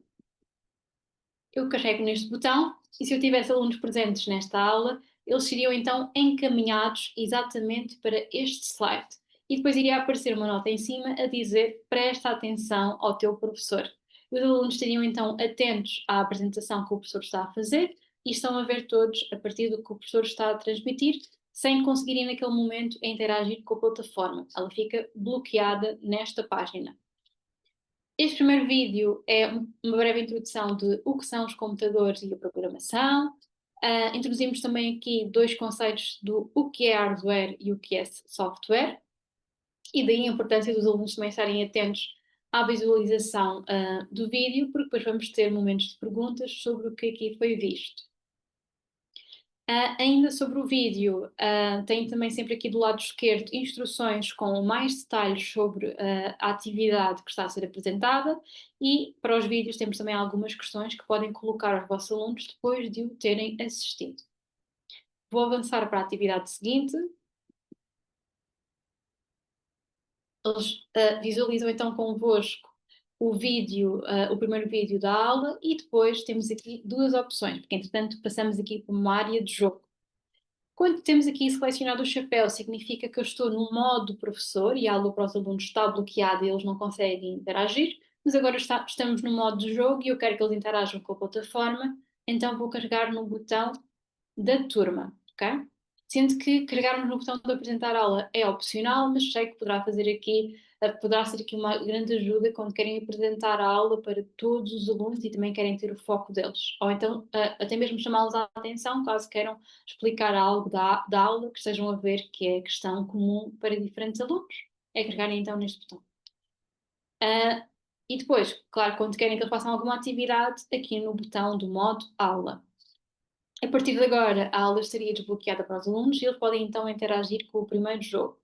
Eu carrego neste botão e se eu tivesse alunos presentes nesta aula, eles seriam então encaminhados exatamente para este slide. E depois iria aparecer uma nota em cima a dizer presta atenção ao teu professor. Os alunos estariam então atentos à apresentação que o professor está a fazer e estão a ver todos a partir do que o professor está a transmitir, sem conseguirem naquele momento interagir com a plataforma. Ela fica bloqueada nesta página. Este primeiro vídeo é uma breve introdução de o que são os computadores e a programação. Introduzimos também aqui dois conceitos do o que é hardware e o que é software, e daí a importância dos alunos também estarem atentos à visualização do vídeo, porque depois vamos ter momentos de perguntas sobre o que aqui foi visto. Ainda sobre o vídeo, tem também sempre aqui do lado esquerdo instruções com mais detalhes sobre a atividade que está a ser apresentada, e para os vídeos temos também algumas questões que podem colocar aos vossos alunos depois de o terem assistido. Vou avançar para a atividade seguinte. Eles visualizam então convosco o vídeo, o primeiro vídeo da aula, e depois temos aqui duas opções, porque entretanto passamos aqui para uma área de jogo. Quando temos aqui selecionado o chapéu, significa que eu estou no modo professor e a aula para os alunos está bloqueada e eles não conseguem interagir, mas agora estamos no modo de jogo e eu quero que eles interajam com a plataforma, então vou carregar no botão da turma, ok? Sendo que carregarmos no botão de apresentar aula é opcional, mas sei que poderá ser aqui uma grande ajuda quando querem apresentar a aula para todos os alunos e também querem ter o foco deles. Ou então, até mesmo chamá-los à atenção, caso queiram explicar algo da aula que estejam a ver que é questão comum para diferentes alunos. É carregarem então neste botão. E depois, claro, quando querem que eles façam alguma atividade, aqui no botão do modo aula. A partir de agora, a aula estaria desbloqueada para os alunos e eles podem então interagir com o primeiro jogo.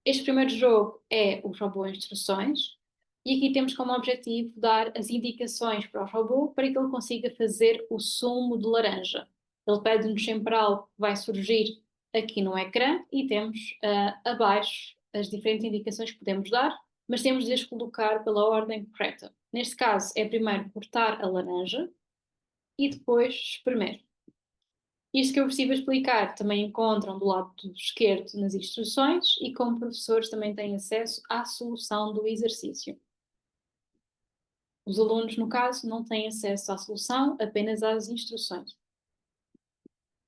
Este primeiro jogo é o robô Instruções, e aqui temos como objetivo dar as indicações para o robô para que ele consiga fazer o sumo de laranja. Ele pede-nos sempre algo que vai surgir aqui no ecrã e temos abaixo as diferentes indicações que podemos dar, mas temos de as colocar pela ordem correta. Neste caso, é primeiro cortar a laranja e depois espremer. Isto que eu estive a explicar também encontram do lado esquerdo nas instruções e como professores também têm acesso à solução do exercício. Os alunos, no caso, não têm acesso à solução, apenas às instruções.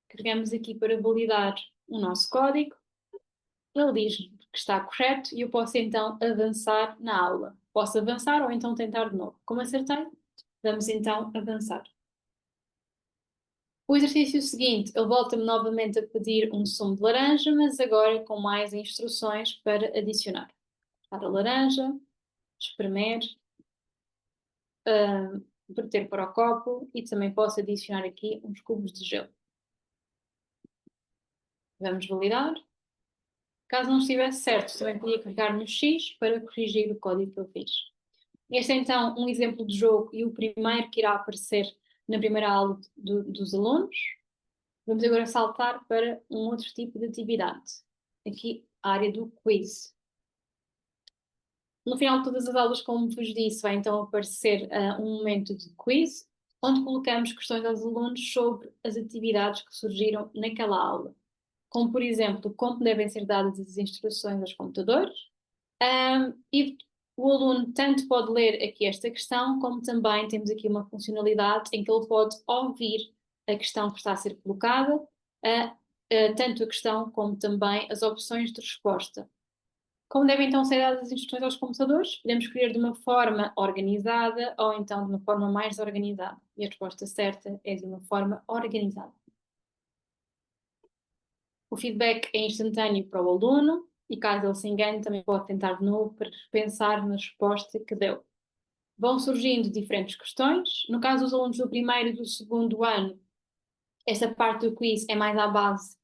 Carregamos aqui para validar o nosso código. Ele diz que está correto e eu posso então avançar na aula. Posso avançar ou então tentar de novo. Como acertei, vamos então avançar. O exercício seguinte, ele volta-me novamente a pedir um sumo de laranja, mas agora com mais instruções para adicionar. Para a laranja, espremer, verter para o copo e também posso adicionar aqui uns cubos de gelo. Vamos validar. Caso não estivesse certo, também podia carregar no X para corrigir o código que eu fiz. Este é então um exemplo de jogo e o primeiro que irá aparecer na primeira aula dos alunos. Vamos agora saltar para um outro tipo de atividade. Aqui, a área do quiz. No final de todas as aulas, como vos disse, vai então aparecer um momento de quiz, onde colocamos questões aos alunos sobre as atividades que surgiram naquela aula. Como, por exemplo, como devem ser dadas as instruções aos computadores, e o aluno tanto pode ler aqui esta questão, como também temos aqui uma funcionalidade em que ele pode ouvir a questão que está a ser colocada, tanto a questão como também as opções de resposta. Como devem então ser dadas as instruções aos computadores? Podemos escolher de uma forma organizada ou então de uma forma mais desorganizada. E a resposta certa é de uma forma organizada. O feedback é instantâneo para o aluno e caso ele se engane também pode tentar de novo para repensar na resposta que deu. Vão surgindo diferentes questões. No caso dos alunos do primeiro e do segundo ano, esta parte do quiz é mais à base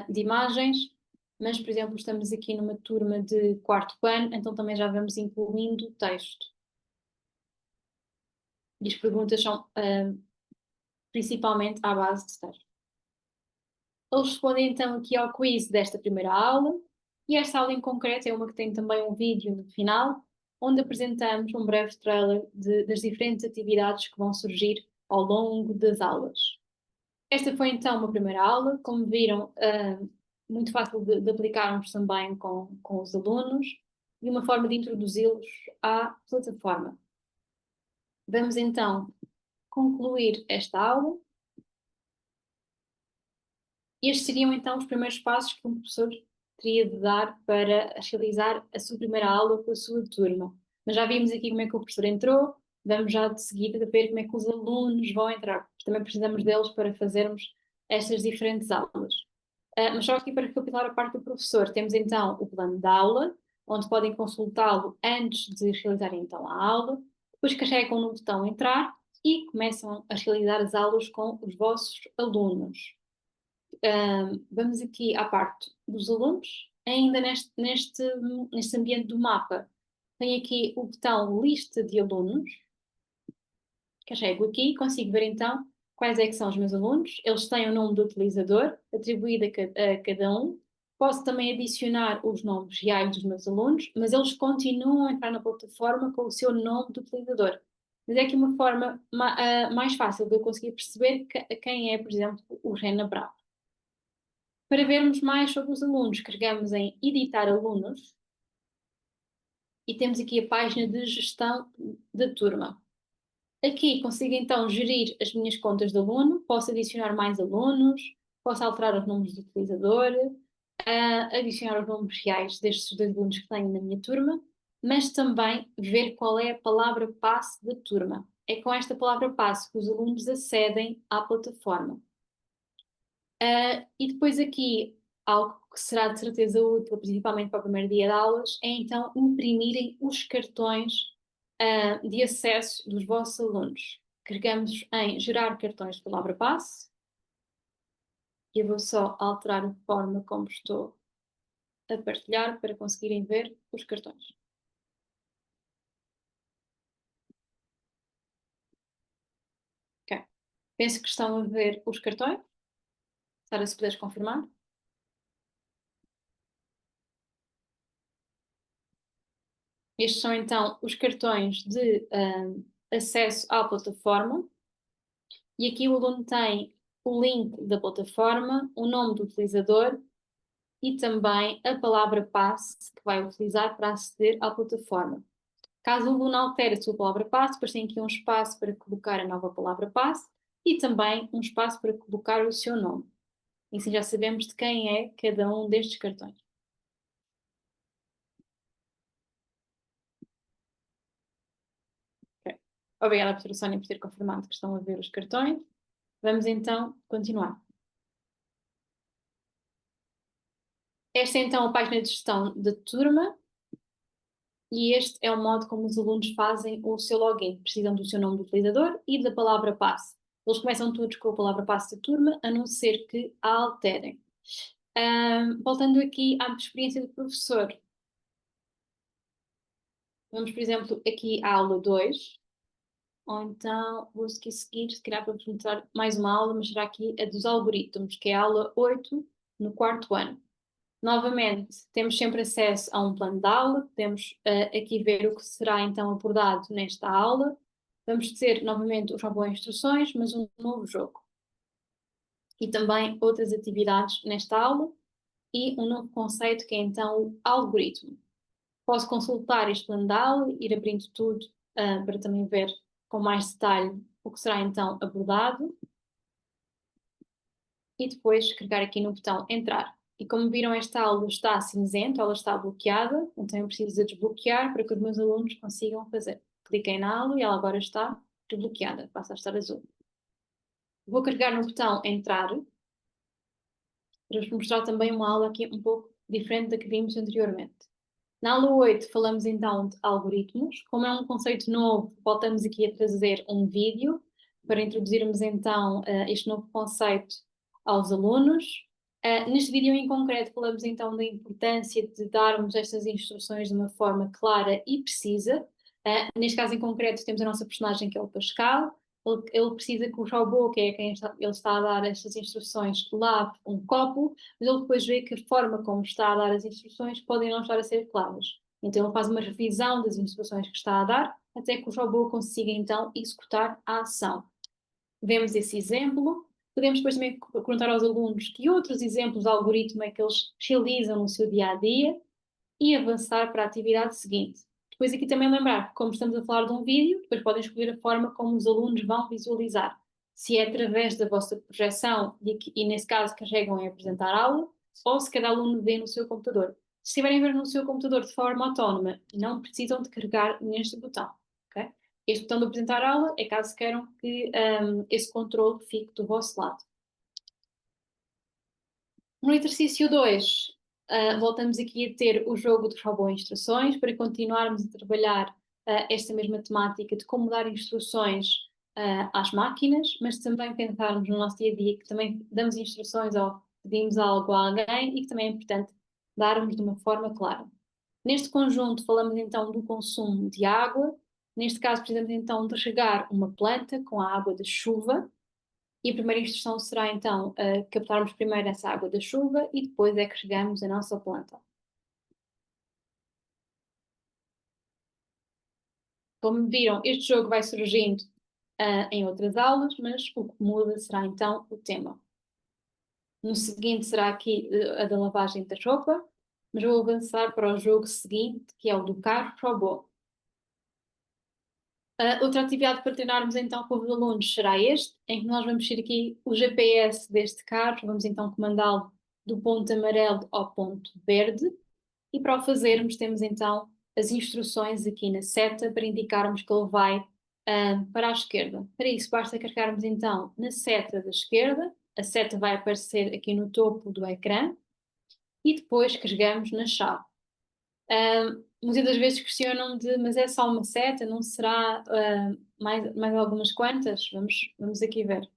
de imagens, mas, por exemplo, estamos aqui numa turma de quarto ano, então também já vamos incluindo texto. E as perguntas são principalmente à base de texto. Eles respondem então aqui ao quiz desta primeira aula, e esta aula em concreto é uma que tem também um vídeo no final, onde apresentamos um breve trailer das diferentes atividades que vão surgir ao longo das aulas. Esta foi então uma primeira aula, como viram, muito fácil de aplicarmos também com os alunos e uma forma de introduzi-los à plataforma. Vamos então concluir esta aula. Estes seriam então os primeiros passos que um professor teria de dar para realizar a sua primeira aula com a sua turma. Mas já vimos aqui como é que o professor entrou, vamos já de seguida ver como é que os alunos vão entrar, porque também precisamos deles para fazermos estas diferentes aulas. Mas só aqui para recapitular a parte do professor, temos então o plano de aula, onde podem consultá-lo antes de realizarem então a aula, depois carregam no botão entrar e começam a realizar as aulas com os vossos alunos. Vamos aqui à parte dos alunos, ainda neste ambiente do mapa, tem aqui o botão lista de alunos, carrego aqui, consigo ver então quais é que são os meus alunos, eles têm o nome do utilizador atribuído a cada um, posso também adicionar os nomes reais dos meus alunos, mas eles continuam a entrar na plataforma com o seu nome do utilizador. Mas é aqui uma forma mais fácil de eu conseguir perceber quem é, por exemplo, o Rena Bravo. Para vermos mais sobre os alunos, carregamos em editar alunos e temos aqui a página de gestão da turma. Aqui consigo então gerir as minhas contas de aluno, posso adicionar mais alunos, posso alterar os nomes do utilizador, adicionar os nomes reais destes dois alunos que tenho na minha turma, mas também ver qual é a palavra passe da turma. É com esta palavra passe que os alunos acedem à plataforma. E depois aqui, algo que será de certeza útil, principalmente para o primeiro dia de aulas, é então imprimirem os cartões de acesso dos vossos alunos. Carregamos em gerar cartões de palavra passe. E eu vou só alterar a forma como estou a partilhar para conseguirem ver os cartões. Ok. Penso que estão a ver os cartões. Sara, se puderes confirmar. Estes são então os cartões de acesso à plataforma. E aqui o aluno tem o link da plataforma, o nome do utilizador e também a palavra passe que vai utilizar para aceder à plataforma. Caso o aluno altere a sua palavra passe, depois tem aqui um espaço para colocar a nova palavra passe e também um espaço para colocar o seu nome. E assim já sabemos de quem é cada um destes cartões. Okay. Obrigada, professora Sónia, por ter confirmado que estão a ver os cartões. Vamos então continuar. Esta é então a página de gestão da turma e este é o modo como os alunos fazem o seu login. Precisam do seu nome do utilizador e da palavra passe. Eles começam todos com a palavra passe da turma, a não ser que a alterem. Voltando aqui à experiência do professor. Vamos, por exemplo, aqui à aula 2. Ou então vou seguir, se calhar para vos mostrar mais uma aula, mas será aqui a dos algoritmos, que é a aula 8 no quarto ano. Novamente, temos sempre acesso a um plano de aula, podemos aqui ver o que será então abordado nesta aula. Vamos ter novamente os robôs instruções, mas um novo jogo. E também outras atividades nesta aula e um novo conceito que é então o algoritmo. Posso consultar este plano de aula, ir abrindo tudo para também ver com mais detalhe o que será então abordado e depois carregar aqui no botão entrar. E como viram, esta aula está cinzenta, ela está bloqueada, então eu preciso de desbloquear para que os meus alunos consigam fazer. Cliquei na aula e ela agora está desbloqueada, passa a estar azul. Vou carregar no botão entrar para vos mostrar também uma aula aqui um pouco diferente da que vimos anteriormente. Na aula 8 falamos então de algoritmos. Como é um conceito novo, voltamos aqui a trazer um vídeo para introduzirmos então este novo conceito aos alunos. Neste vídeo em concreto falamos então da importância de darmos estas instruções de uma forma clara e precisa. Neste caso em concreto temos a nossa personagem que é o Pascal. Ele precisa que o robô, que é quem ele está a dar estas instruções, lave um copo, mas ele depois vê que a forma como está a dar as instruções podem não estar a ser claras. Então ele faz uma revisão das instruções que está a dar, até que o robô consiga então executar a ação. Vemos esse exemplo. Podemos depois também perguntar aos alunos que outros exemplos de algoritmo é que eles realizam no seu dia-a-dia e avançar para a atividade seguinte. Depois aqui também lembrar que, como estamos a falar de um vídeo, depois podem escolher a forma como os alunos vão visualizar. Se é através da vossa projeção e nesse caso carregam em apresentar aula, ou se cada aluno vê no seu computador. Se estiverem a ver no seu computador de forma autónoma, não precisam de carregar neste botão. Okay? Este botão de apresentar aula é caso queiram que esse controle fique do vosso lado. No exercício 2, voltamos aqui a ter o jogo de robô instruções para continuarmos a trabalhar esta mesma temática de como dar instruções às máquinas, mas também pensarmos no nosso dia a dia que também damos instruções ou pedimos algo a alguém e que também é importante darmos de uma forma clara. Neste conjunto falamos então do consumo de água. Neste caso precisamos então de regar uma planta com a água da chuva. E a primeira instrução será então captarmos primeiro essa água da chuva e depois é que regamos a nossa planta. Como viram, este jogo vai surgindo em outras aulas, mas o que muda será então o tema. No seguinte será aqui a da lavagem da roupa, mas vou avançar para o jogo seguinte, que é o do carro robô. Outra atividade para treinarmos então com os alunos será este, em que nós vamos ter aqui o GPS deste carro, vamos então comandá-lo do ponto amarelo ao ponto verde, e para o fazermos temos então as instruções aqui na seta para indicarmos que ele vai para a esquerda. Para isso basta carregarmos então na seta da esquerda, a seta vai aparecer aqui no topo do ecrã, e depois carregamos na chave. Muitas das vezes questionam-me de, mas é só uma seta, não será mais algumas quantas? Vamos aqui ver.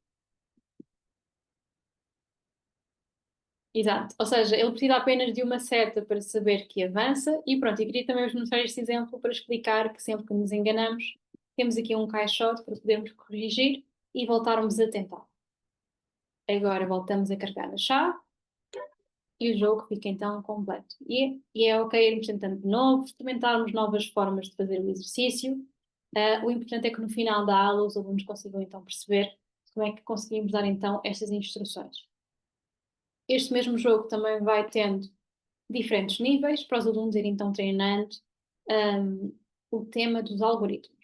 Exato, ou seja, ele precisa apenas de uma seta para saber que avança e pronto, e queria também vos mostrar este exemplo para explicar que sempre que nos enganamos, temos aqui um caixote para podermos corrigir e voltarmos a tentar. Agora voltamos a carregar a chave e o jogo fica então completo. E é ok irmos tentando de novo, experimentarmos novas formas de fazer o exercício. O importante é que no final da aula os alunos consigam então perceber como é que conseguimos dar então estas instruções. Este mesmo jogo também vai tendo diferentes níveis para os alunos irem então treinando o tema dos algoritmos.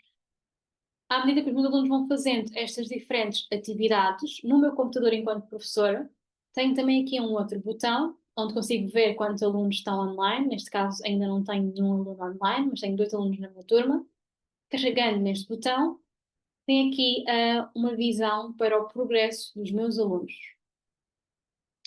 À medida que os meus alunos vão fazendo estas diferentes atividades, no meu computador enquanto professora, tenho também aqui um outro botão, onde consigo ver quantos alunos estão online. Neste caso ainda não tenho nenhum aluno online, mas tenho 2 alunos na minha turma. Carregando neste botão, tem aqui uma visão para o progresso dos meus alunos.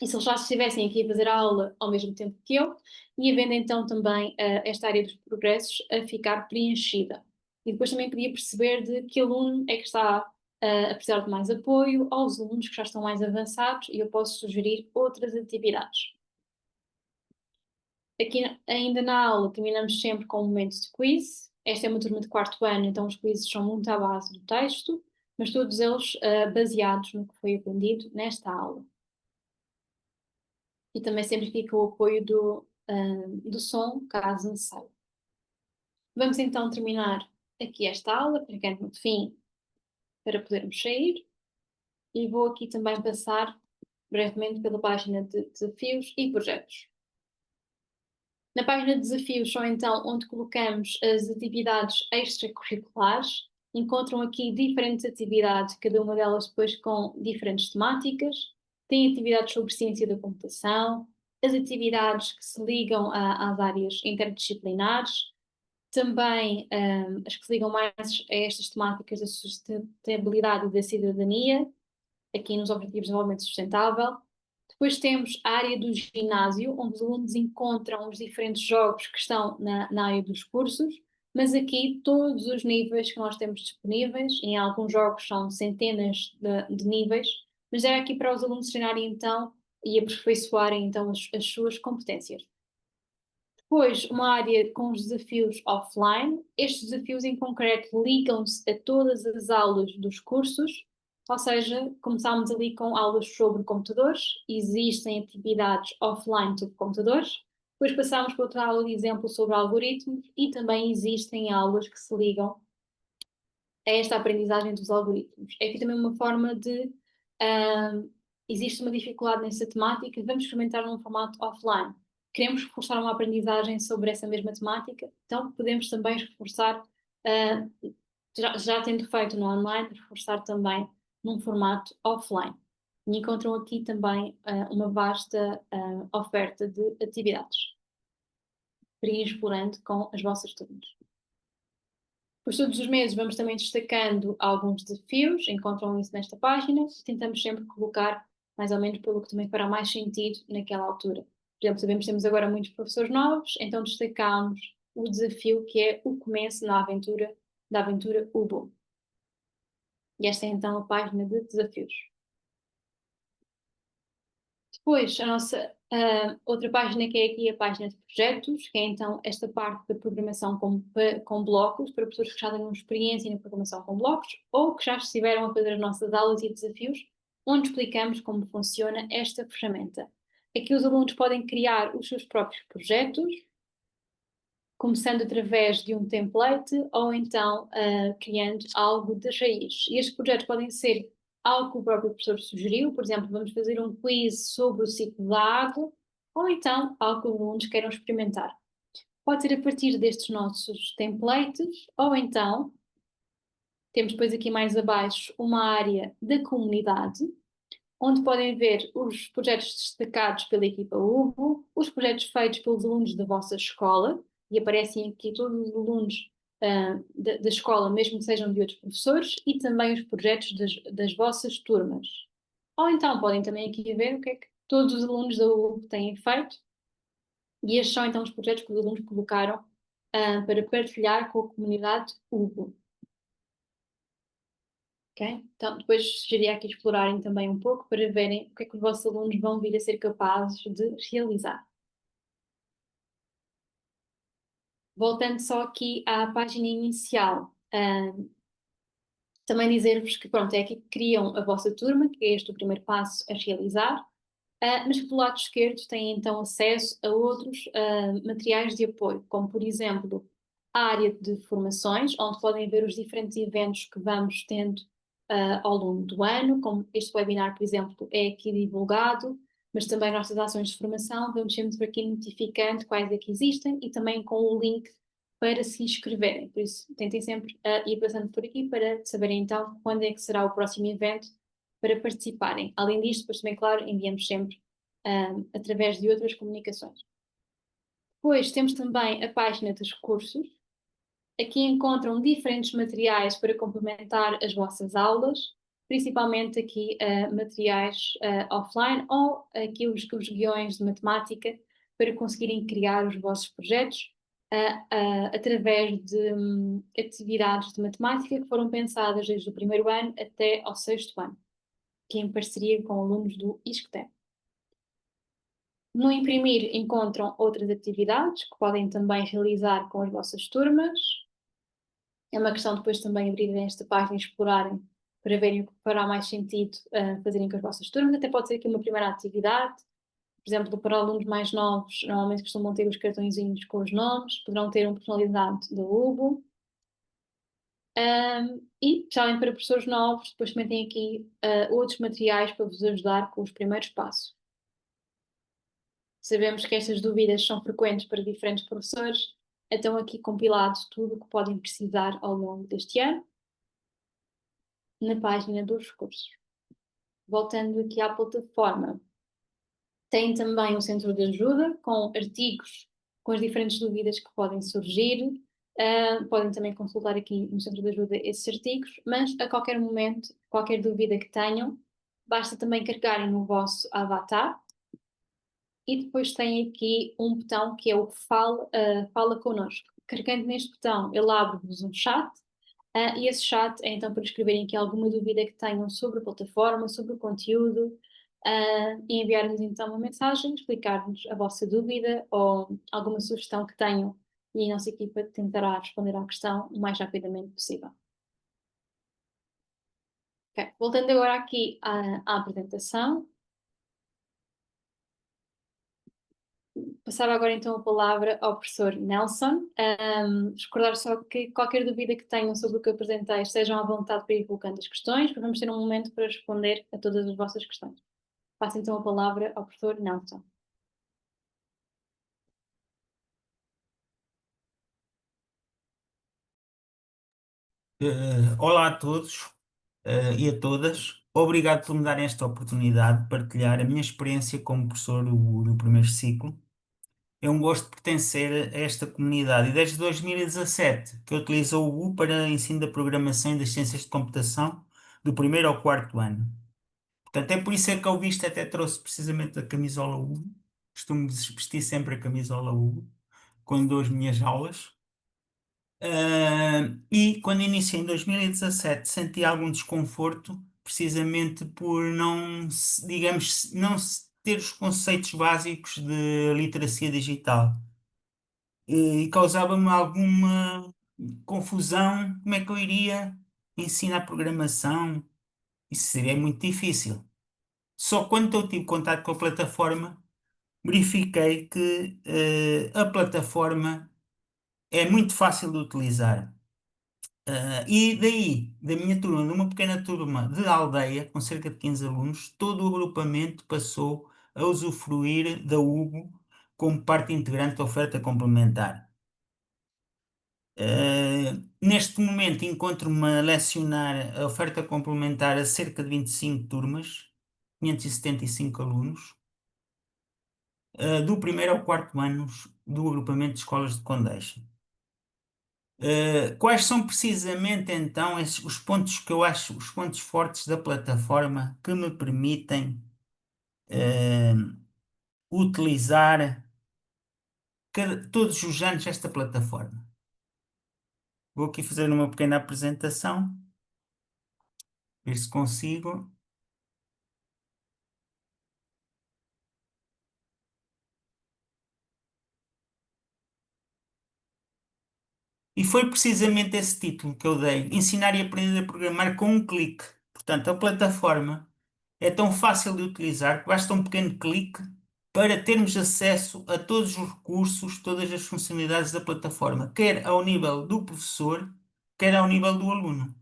E se eles já estivessem aqui a fazer a aula ao mesmo tempo que eu, ia vendo então também esta área dos progressos a ficar preenchida. E depois também podia perceber de que aluno é que está a precisar de mais apoio, aos alunos que já estão mais avançados, e eu posso sugerir outras atividades. Aqui ainda na aula terminamos sempre com momentos de quiz. Esta é uma turma de 4º ano, então os quizzes são muito à base do texto, mas todos eles baseados no que foi aprendido nesta aula. E também sempre aqui com o apoio do som, caso necessário. Vamos então terminar aqui esta aula, clicando no fim para podermos sair. E vou aqui também passar brevemente pela página de desafios e projetos. Na página de desafios são então onde colocamos as atividades extracurriculares. Encontram aqui diferentes atividades, cada uma delas depois com diferentes temáticas. Tem atividades sobre ciência da computação, as atividades que se ligam às áreas interdisciplinares, também as que se ligam mais a estas temáticas da sustentabilidade e da cidadania, aqui nos Objetivos de Desenvolvimento Sustentável. Depois temos a área do ginásio, onde os alunos encontram os diferentes jogos que estão na área dos cursos, mas aqui todos os níveis que nós temos disponíveis, em alguns jogos são centenas de níveis, mas era aqui para os alunos treinarem então e aperfeiçoarem então as suas competências. Depois, uma área com os desafios offline. Estes desafios em concreto ligam-se a todas as aulas dos cursos, ou seja, começámos ali com aulas sobre computadores, existem atividades offline sobre computadores, depois passámos para outra aula de exemplo sobre algoritmos e também existem aulas que se ligam a esta aprendizagem dos algoritmos. É aqui também uma forma de, existe uma dificuldade nessa temática, vamos experimentar num formato offline. Queremos reforçar uma aprendizagem sobre essa mesma temática, então podemos também reforçar, já tendo feito no online, reforçar também num formato offline. E encontram aqui também uma vasta oferta de atividades para ir explorando com as vossas turmas. Pois todos os meses vamos também destacando alguns desafios, encontram isso nesta página, tentamos sempre colocar mais ou menos pelo que também fará mais sentido naquela altura. Por exemplo, sabemos que temos agora muitos professores novos, então destacamos o desafio que é o começo da aventura UBO. E esta é então a página de desafios. Depois, a nossa outra página que é aqui a página de projetos, que é então esta parte da programação com blocos, para pessoas que já têm uma experiência na programação com blocos ou que já estiveram a fazer as nossas aulas e desafios, onde explicamos como funciona esta ferramenta. Aqui os alunos podem criar os seus próprios projetos, começando através de um template ou então criando algo de raiz. E estes projetos podem ser algo que o próprio professor sugeriu, por exemplo, vamos fazer um quiz sobre o ciclo da água, ou então algo que os alunos queiram experimentar. Pode ser a partir destes nossos templates, ou então temos depois aqui mais abaixo uma área da comunidade, onde podem ver os projetos destacados pela equipa UBO, os projetos feitos pelos alunos da vossa escola, e aparecem aqui todos os alunos da escola, mesmo que sejam de outros professores, e também os projetos das vossas turmas. Ou então podem também aqui ver o que é que todos os alunos da UBO têm feito, e estes são então os projetos que os alunos colocaram para partilhar com a comunidade UBO. Okay? Então, depois sugeria aqui explorarem também um pouco para verem o que é que os vossos alunos vão vir a ser capazes de realizar. Voltando só aqui à página inicial, também dizer-vos que, pronto, é aqui que criam a vossa turma, que é este o primeiro passo a realizar, mas que do lado esquerdo têm então acesso a outros materiais de apoio, como por exemplo a área de formações, onde podem ver os diferentes eventos que vamos tendo ao longo do ano, como este webinar, por exemplo, é aqui divulgado, mas também nossas ações de formação, vamos sempre por aqui notificando quais é que existem e também com o link para se inscreverem. Por isso, tentem sempre ir passando por aqui para saberem então quando é que será o próximo evento para participarem. Além disto, depois também, claro, enviamos sempre através de outras comunicações. Depois temos também a página dos cursos. Aqui encontram diferentes materiais para complementar as vossas aulas, principalmente aqui materiais offline ou aqui os guiões de matemática para conseguirem criar os vossos projetos através de atividades de matemática que foram pensadas desde o primeiro ano até ao sexto ano, que é em parceria com alunos do ISCTE. No imprimir encontram outras atividades que podem também realizar com as vossas turmas. É uma questão depois também abrirem esta página e explorarem para verem o que fará mais sentido fazerem com as vossas turmas. Até pode ser aqui uma primeira atividade, Por exemplo, para alunos mais novos, normalmente costumam ter os cartõezinhos com os nomes, poderão ter um personalizado da Hugo. E, especialmente para professores novos, depois também tem aqui outros materiais para vos ajudar com os primeiros passos. Sabemos que estas dúvidas são frequentes para diferentes professores, então aqui compilado tudo o que podem precisar ao longo deste ano, na página dos recursos. Voltando aqui à plataforma, tem também um centro de ajuda com artigos com as diferentes dúvidas que podem surgir. Podem também consultar aqui no centro de ajuda esses artigos, mas a qualquer momento, qualquer dúvida que tenham, basta também carregarem no vosso avatar e depois tem aqui um botão que é o Fala Connosco. Carregando neste botão, ele abre-vos um chat. E esse chat é então para escreverem aqui alguma dúvida que tenham sobre a plataforma, sobre o conteúdo, e enviar-nos então uma mensagem, explicar-nos a vossa dúvida ou alguma sugestão que tenham e a nossa equipa tentará responder à questão o mais rapidamente possível. Ok, voltando agora aqui à apresentação, passava agora então a palavra ao professor Nelson. Recordar só que qualquer dúvida que tenham sobre o que eu apresentei, estejam à vontade para ir colocando as questões, porque vamos ter um momento para responder a todas as vossas questões. Passo então a palavra ao professor Nelson. Olá a todos, e a todas. Obrigado por me darem esta oportunidade de partilhar a minha experiência como professor do primeiro ciclo. É um gosto pertencer a esta comunidade e desde 2017 que eu utilizo o U para ensino da programação e das ciências de computação do primeiro ao quarto ano. Portanto, é por isso é que eu visto até trouxe precisamente a camisola U. Costumo vestir sempre a camisola U quando dou as minhas aulas. E quando iniciei em 2017 senti algum desconforto, precisamente por não, digamos, não ter os conceitos básicos de literacia digital. E causava-me alguma confusão, como é que eu iria ensinar programação? Isso seria muito difícil. Só quando eu tive contato com a plataforma, verifiquei que a plataforma é muito fácil de utilizar. E daí, da minha turma, de uma pequena turma de aldeia, com cerca de 15 alunos, todo o agrupamento passou a usufruir da Hugo como parte integrante da oferta complementar. Neste momento, encontro-me a lecionar a oferta complementar a cerca de 25 turmas, 575 alunos, do primeiro ao quarto ano do agrupamento de escolas de Condeixa. Quais são precisamente então os pontos que eu acho os pontos fortes da plataforma que me permitem eh, utilizar todos os anos esta plataforma? Vou aqui fazer uma pequena apresentação, ver se consigo. E foi precisamente esse título que eu dei: Ensinar e aprender a programar com um clique. Portanto, a plataforma é tão fácil de utilizar que basta um pequeno clique para termos acesso a todos os recursos, todas as funcionalidades da plataforma, quer ao nível do professor, quer ao nível do aluno.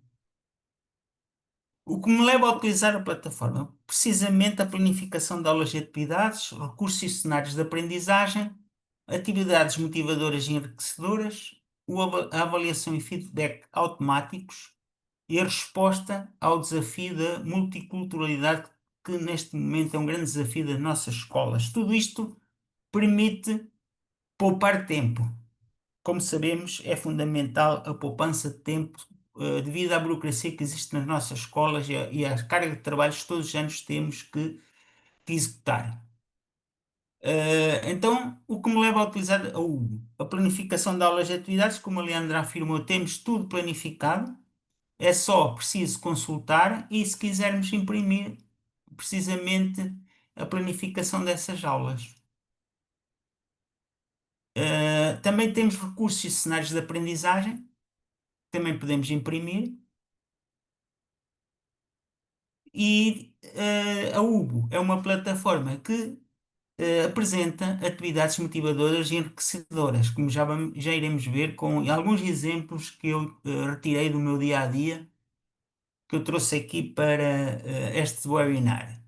O que me leva a utilizar a plataforma, precisamente a planificação de aulas e atividades, recursos e cenários de aprendizagem, atividades motivadoras e enriquecedoras, a avaliação e feedback automáticos e a resposta ao desafio da multiculturalidade, que neste momento é um grande desafio das nossas escolas. Tudo isto permite poupar tempo. Como sabemos, é fundamental a poupança de tempo, devido à burocracia que existe nas nossas escolas e à carga de trabalhos que todos os anos temos que executar. Então, o que me leva a utilizar a planificação de aulas e atividades, como a Leandra afirmou, temos tudo planificado, é só preciso consultar e, se quisermos, imprimir precisamente a planificação dessas aulas. Também temos recursos e cenários de aprendizagem, também podemos imprimir. E a Hugo é uma plataforma que apresenta atividades motivadoras e enriquecedoras, como já iremos ver com alguns exemplos que eu retirei do meu dia a dia, que eu trouxe aqui para este webinar.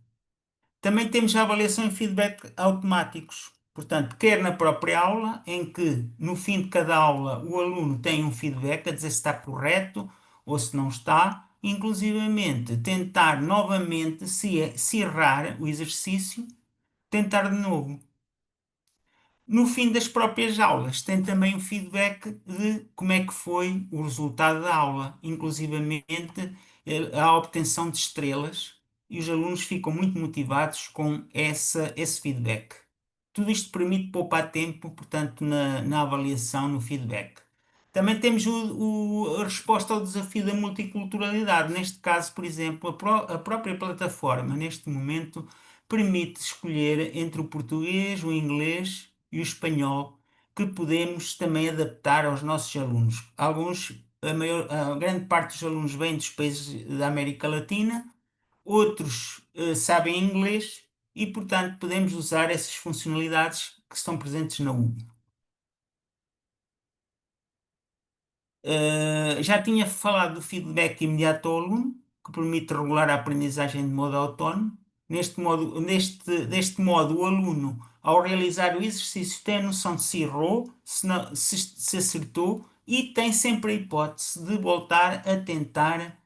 Também temos a avaliação e feedback automáticos. Portanto, quer na própria aula, em que no fim de cada aula o aluno tem um feedback a dizer se está correto ou se não está, inclusivamente tentar novamente, se errar o exercício, tentar de novo. No fim das próprias aulas, tem também o feedback de como é que foi o resultado da aula, inclusivamente a obtenção de estrelas, e os alunos ficam muito motivados com esse feedback. Tudo isto permite poupar tempo, portanto, na avaliação, no feedback. Também temos a resposta ao desafio da multiculturalidade. Neste caso, por exemplo, a própria plataforma, neste momento, permite escolher entre o português, o inglês e o espanhol, que podemos também adaptar aos nossos alunos. A grande parte dos alunos vem dos países da América Latina, outros sabem inglês e, portanto, podemos usar essas funcionalidades que estão presentes na UB. Já tinha falado do feedback imediato ao aluno, que permite regular a aprendizagem de modo autónomo. Deste modo, o aluno, ao realizar o exercício, tem a noção de se errou, se acertou e tem sempre a hipótese de voltar a tentar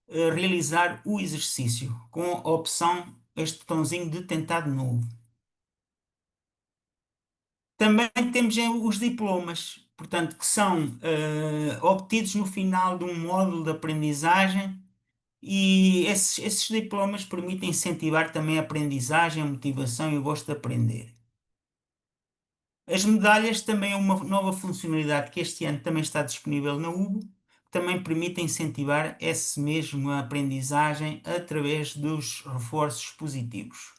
realizar o exercício, com a opção, este botãozinho de tentar de novo. Também temos os diplomas, portanto, que são obtidos no final de um módulo de aprendizagem e esses diplomas permitem incentivar também a aprendizagem, a motivação e o gosto de aprender. As medalhas também é uma nova funcionalidade que este ano também está disponível na UBO, que também permite incentivar essa mesma aprendizagem através dos reforços positivos.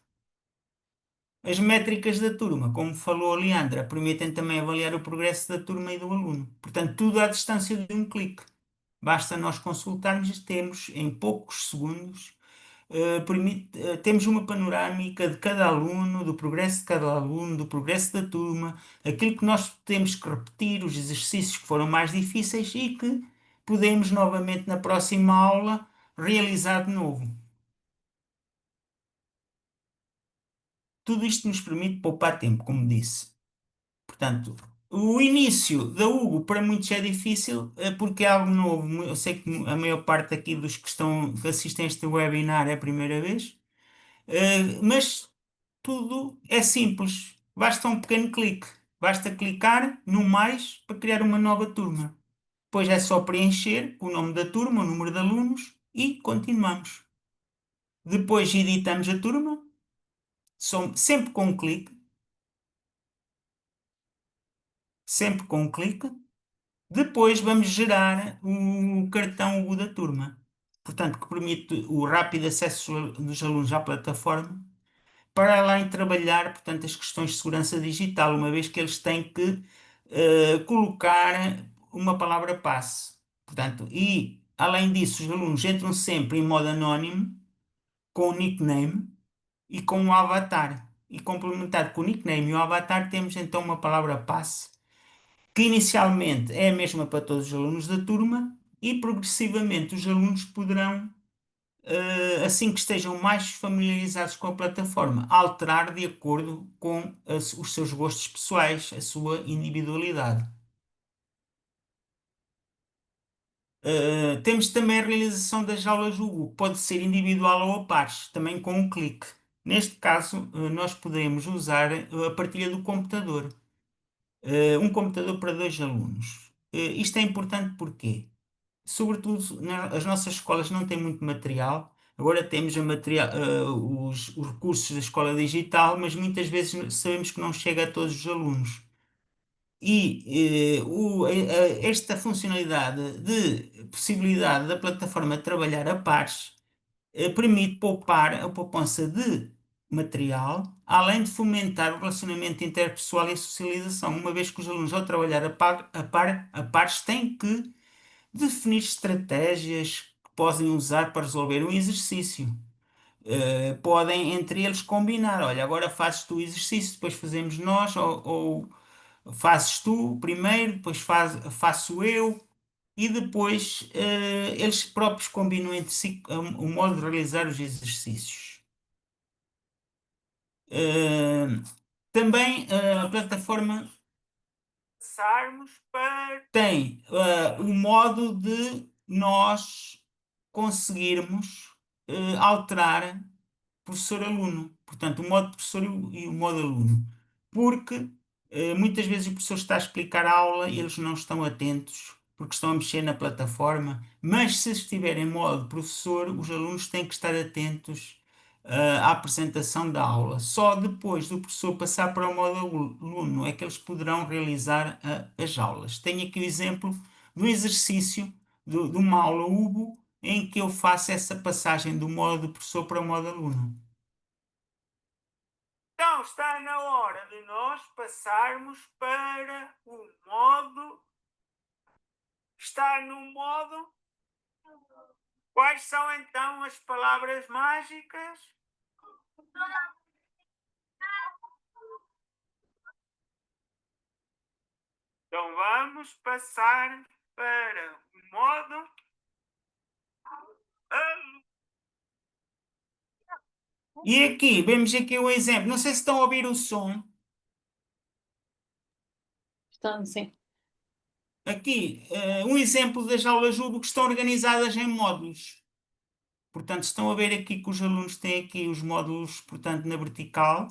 As métricas da turma, como falou a Leandra, permitem também avaliar o progresso da turma e do aluno. Portanto, tudo à distância de um clique. Basta nós consultarmos e temos, em poucos segundos, temos uma panorâmica de cada aluno, do progresso de cada aluno, do progresso da turma, aquilo que nós temos que repetir, os exercícios que foram mais difíceis e que podemos novamente na próxima aula realizar de novo. Tudo isto nos permite poupar tempo, como disse. Portanto, o início da Hugo para muitos é difícil, porque é algo novo. Eu sei que a maior parte aqui dos que assistem a este webinar é a primeira vez, mas tudo é simples. Basta um pequeno clique. Basta clicar no mais para criar uma nova turma. Depois é só preencher o nome da turma, o número de alunos e continuamos. Depois editamos a turma, sempre com um clique, sempre com um clique. Depois vamos gerar o cartão U da turma, portanto, que permite o rápido acesso dos alunos à plataforma para lá em trabalhar, portanto, as questões de segurança digital, uma vez que eles têm que colocar uma palavra passe. Portanto, e além disso, os alunos entram sempre em modo anónimo, com o nickname e com o avatar. E complementado com o nickname e o avatar, temos então uma palavra passe que inicialmente é a mesma para todos os alunos da turma e progressivamente os alunos poderão, assim que estejam mais familiarizados com a plataforma, alterar de acordo com os seus gostos pessoais, a sua individualidade. Temos também a realização das aulas do Google, pode ser individual ou a pares, também com um clique. Neste caso, nós podemos usar a partilha do computador. Um computador para dois alunos. Isto é importante porque, sobretudo, as nossas escolas não têm muito material. Agora temos os recursos da escola digital, mas muitas vezes sabemos que não chega a todos os alunos. E esta funcionalidade de possibilidade da plataforma trabalhar a pares permite poupar a poupança de material, além de fomentar o relacionamento interpessoal e a socialização, uma vez que os alunos, ao trabalhar a pares, têm que definir estratégias que podem usar para resolver um exercício. Podem entre eles combinar. Olha, agora fazes tu o exercício, depois fazemos nós, ou fazes tu primeiro, depois faço eu, e depois eles próprios combinam entre si o modo de realizar os exercícios. Eh, Também a plataforma passarmos para. Tem o modo de nós conseguirmos alterar professor-aluno. Portanto, o modo professor e o modo aluno. Porque muitas vezes o professor está a explicar a aula e eles não estão atentos, porque estão a mexer na plataforma. Mas se estiver em modo professor, os alunos têm que estar atentos à apresentação da aula. Só depois do professor passar para o modo aluno é que eles poderão realizar as aulas. Tenho aqui o exemplo do exercício de uma aula UBO em que eu faço essa passagem do modo professor para o modo aluno. Então está na hora de nós passarmos para o modo. Está no modo. Quais são então as palavras mágicas? Então vamos passar para o modo. E aqui, vemos aqui um exemplo. Não sei se estão a ouvir o som. Então, sim. Aqui, um exemplo das aulas UBO que estão organizadas em módulos. Portanto, estão a ver aqui que os alunos têm aqui os módulos, portanto, na vertical.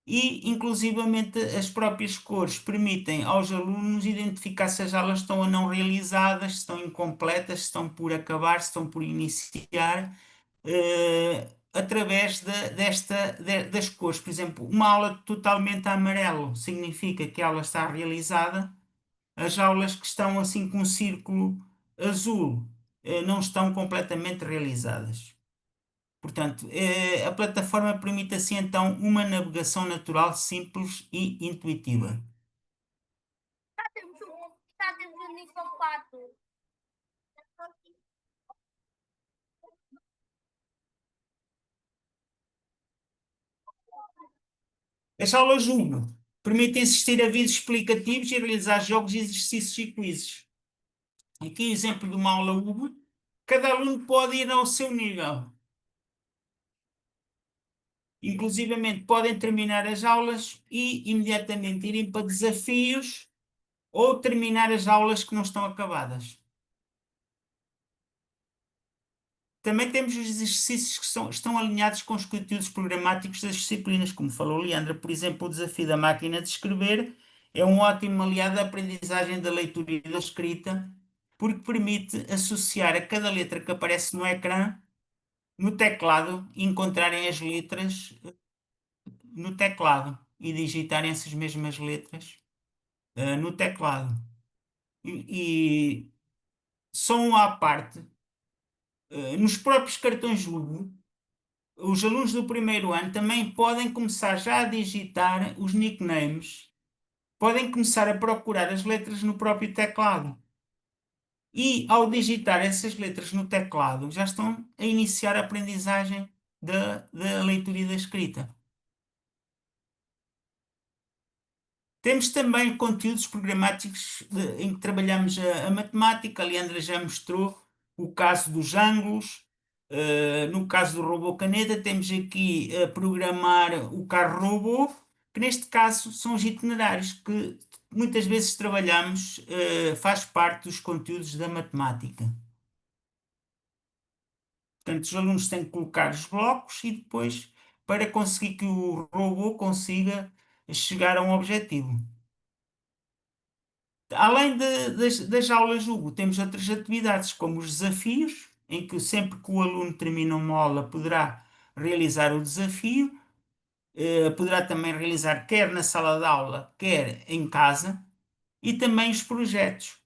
E, inclusivamente, as próprias cores permitem aos alunos identificar se as aulas estão ou não realizadas, se estão incompletas, se estão por acabar, se estão por iniciar, através das cores. Por exemplo, uma aula totalmente amarelo significa que a aula está realizada. As aulas que estão assim com um círculo azul, não estão completamente realizadas. Portanto, a plataforma permite assim então uma navegação natural, simples e intuitiva. Está dentro do nível 4. As aulas Uno permitem assistir a vídeos explicativos e realizar jogos, exercícios e quizzes. Aqui exemplo de uma aula Uno. Cada aluno pode ir ao seu nível. Inclusivamente podem terminar as aulas e imediatamente irem para desafios ou terminar as aulas que não estão acabadas. Também temos os exercícios que estão alinhados com os conteúdos programáticos das disciplinas, como falou Leandra. Por exemplo, o desafio da máquina de escrever é um ótimo aliado à aprendizagem da leitura e da escrita, porque permite associar a cada letra que aparece no ecrã, no teclado, e encontrarem as letras no teclado e digitarem essas mesmas letras no teclado. E só um à parte, nos próprios cartões Ludo, os alunos do primeiro ano também podem começar já a digitar os nicknames, podem começar a procurar as letras no próprio teclado. E ao digitar essas letras no teclado, já estão a iniciar a aprendizagem da leitura e da escrita. Temos também conteúdos programáticos em que trabalhamos a matemática. A Leandra já mostrou o caso dos ângulos. No caso do robô caneta, temos aqui a programar o carro robô, que neste caso são os itinerários que muitas vezes trabalhamos, faz parte dos conteúdos da matemática. Portanto, os alunos têm que colocar os blocos e depois para conseguir que o robô consiga chegar a um objetivo. Além das aulas Hugo, temos outras atividades, como os desafios, em que sempre que o aluno termina uma aula poderá realizar o desafio, poderá também realizar quer na sala de aula, quer em casa, e também os projetos,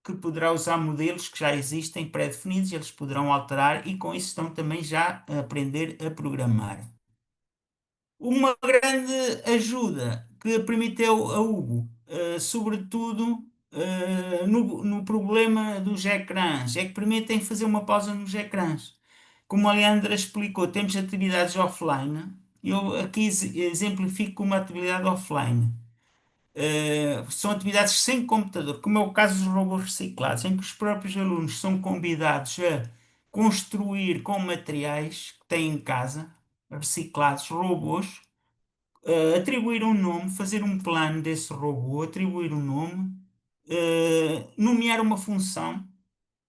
que poderá usar modelos que já existem pré-definidos, eles poderão alterar e com isso estão também já a aprender a programar. Uma grande ajuda que permiteu a Hugo, sobretudo, no problema dos ecrãs, é que permitem fazer uma pausa nos ecrãs. Como a Leandra explicou, temos atividades offline. Eu aqui exemplifico uma atividade offline. São atividades sem computador, como é o caso dos robôs reciclados, em que os próprios alunos são convidados a construir com materiais que têm em casa, reciclados, robôs, atribuir um nome, fazer um plano desse robô, atribuir um nome, nomear uma função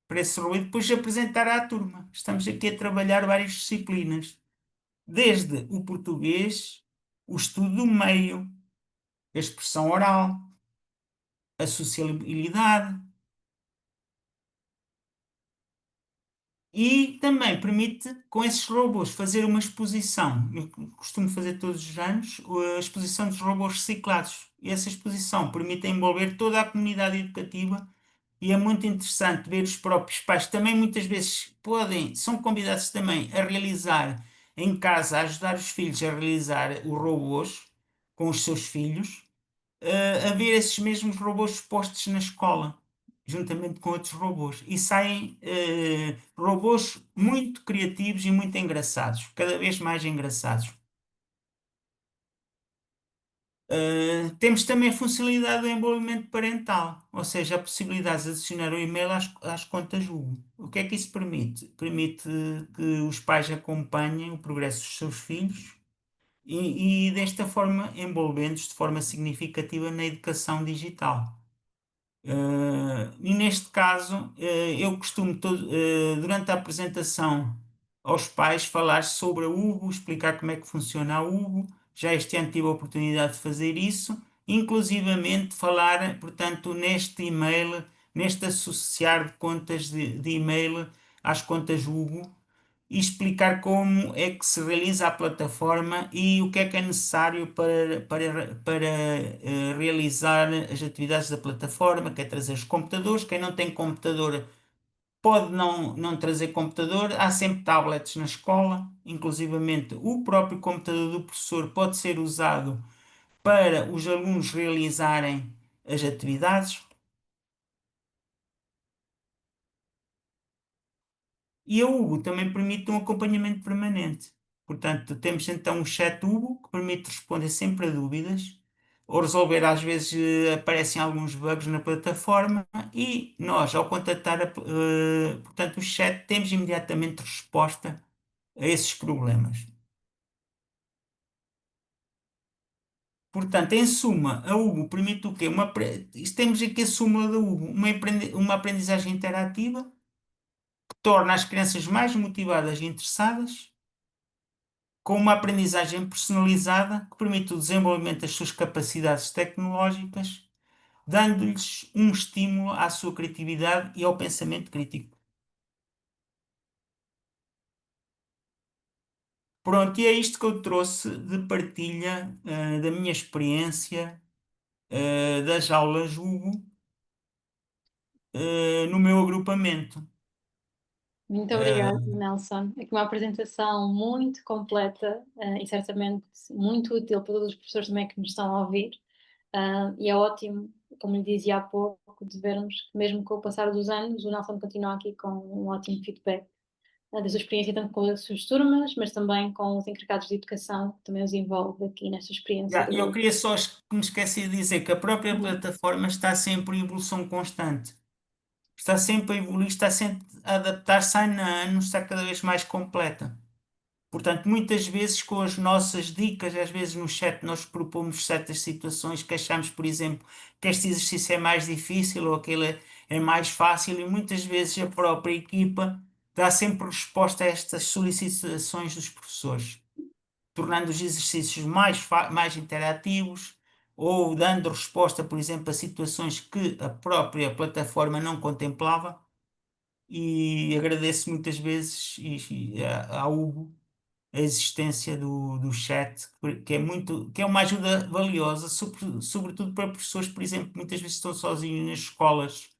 para esse robô e depois apresentar à turma. Estamos aqui a trabalhar várias disciplinas, desde o português, o estudo do meio, a expressão oral, a sociabilidade. E também permite, com esses robôs, fazer uma exposição. Eu costumo fazer todos os anos a exposição dos robôs reciclados. E essa exposição permite envolver toda a comunidade educativa e é muito interessante ver os próprios pais que também muitas vezes são convidados também a realizar em casa, a ajudar os filhos a realizar os robôs com os seus filhos, a ver esses mesmos robôs expostos na escola, juntamente com outros robôs. E saem robôs muito criativos e muito engraçados, cada vez mais engraçados. Temos também a funcionalidade do envolvimento parental, ou seja, a possibilidade de adicionar o e-mail às contas Google. O que é que isso permite? Permite que os pais acompanhem o progresso dos seus filhos e desta forma envolvendo-os de forma significativa na educação digital. E neste caso, eu costumo, durante a apresentação aos pais, falar sobre a Hugo, explicar como é que funciona a Hugo. Já este ano tive a oportunidade de fazer isso, inclusivamente falar, portanto, neste e-mail, neste associar de contas de e-mail às contas Hugo e explicar como é que se realiza a plataforma e o que é necessário para realizar as atividades da plataforma, que é trazer os computadores. Quem não tem computador pode não trazer computador, há sempre tablets na escola, inclusivamente o próprio computador do professor pode ser usado para os alunos realizarem as atividades. E a Hugo também permite um acompanhamento permanente. Portanto, temos então o chat Hugo, que permite responder sempre a dúvidas, ou resolver, às vezes aparecem alguns bugs na plataforma, e nós, ao contatar portanto, o chat, temos imediatamente resposta a esses problemas. Portanto, em suma, a Hugo permite o quê? Temos aqui a súmula da Hugo, uma aprendizagem interativa que torna as crianças mais motivadas e interessadas, com uma aprendizagem personalizada que permite o desenvolvimento das suas capacidades tecnológicas, dando-lhes um estímulo à sua criatividade e ao pensamento crítico. Pronto, e é isto que eu trouxe de partilha, da minha experiência, das aulas Hugo, no meu agrupamento. Muito obrigada, Eh, Nelson. Aqui uma apresentação muito completa, e certamente muito útil para todos os professores também que nos estão a ouvir. E é ótimo, como lhe dizia há pouco, de vermos que mesmo com o passar dos anos, o Nelson continua aqui com um ótimo feedback, da sua experiência tanto com as suas turmas, mas também com os encarregados de educação, que também os envolve aqui nesta experiência. eu queria só que me esqueci de dizer que a própria Uhum. plataforma está sempre em evolução constante. Está sempre a evoluir, está sempre a adaptar-se ano a ano, está cada vez mais completa. Portanto, muitas vezes com as nossas dicas, às vezes no chat nós propomos certas situações que achamos, por exemplo, que este exercício é mais difícil ou aquele é mais fácil e muitas vezes a própria equipa dá sempre resposta a estas solicitações dos professores, tornando os exercícios mais interativos ou dando resposta, por exemplo, a situações que a própria plataforma não contemplava. E agradeço muitas vezes ao Hugo a existência do chat, que é uma ajuda valiosa, sobretudo para professores, por exemplo, que muitas vezes estão sozinhos nas escolas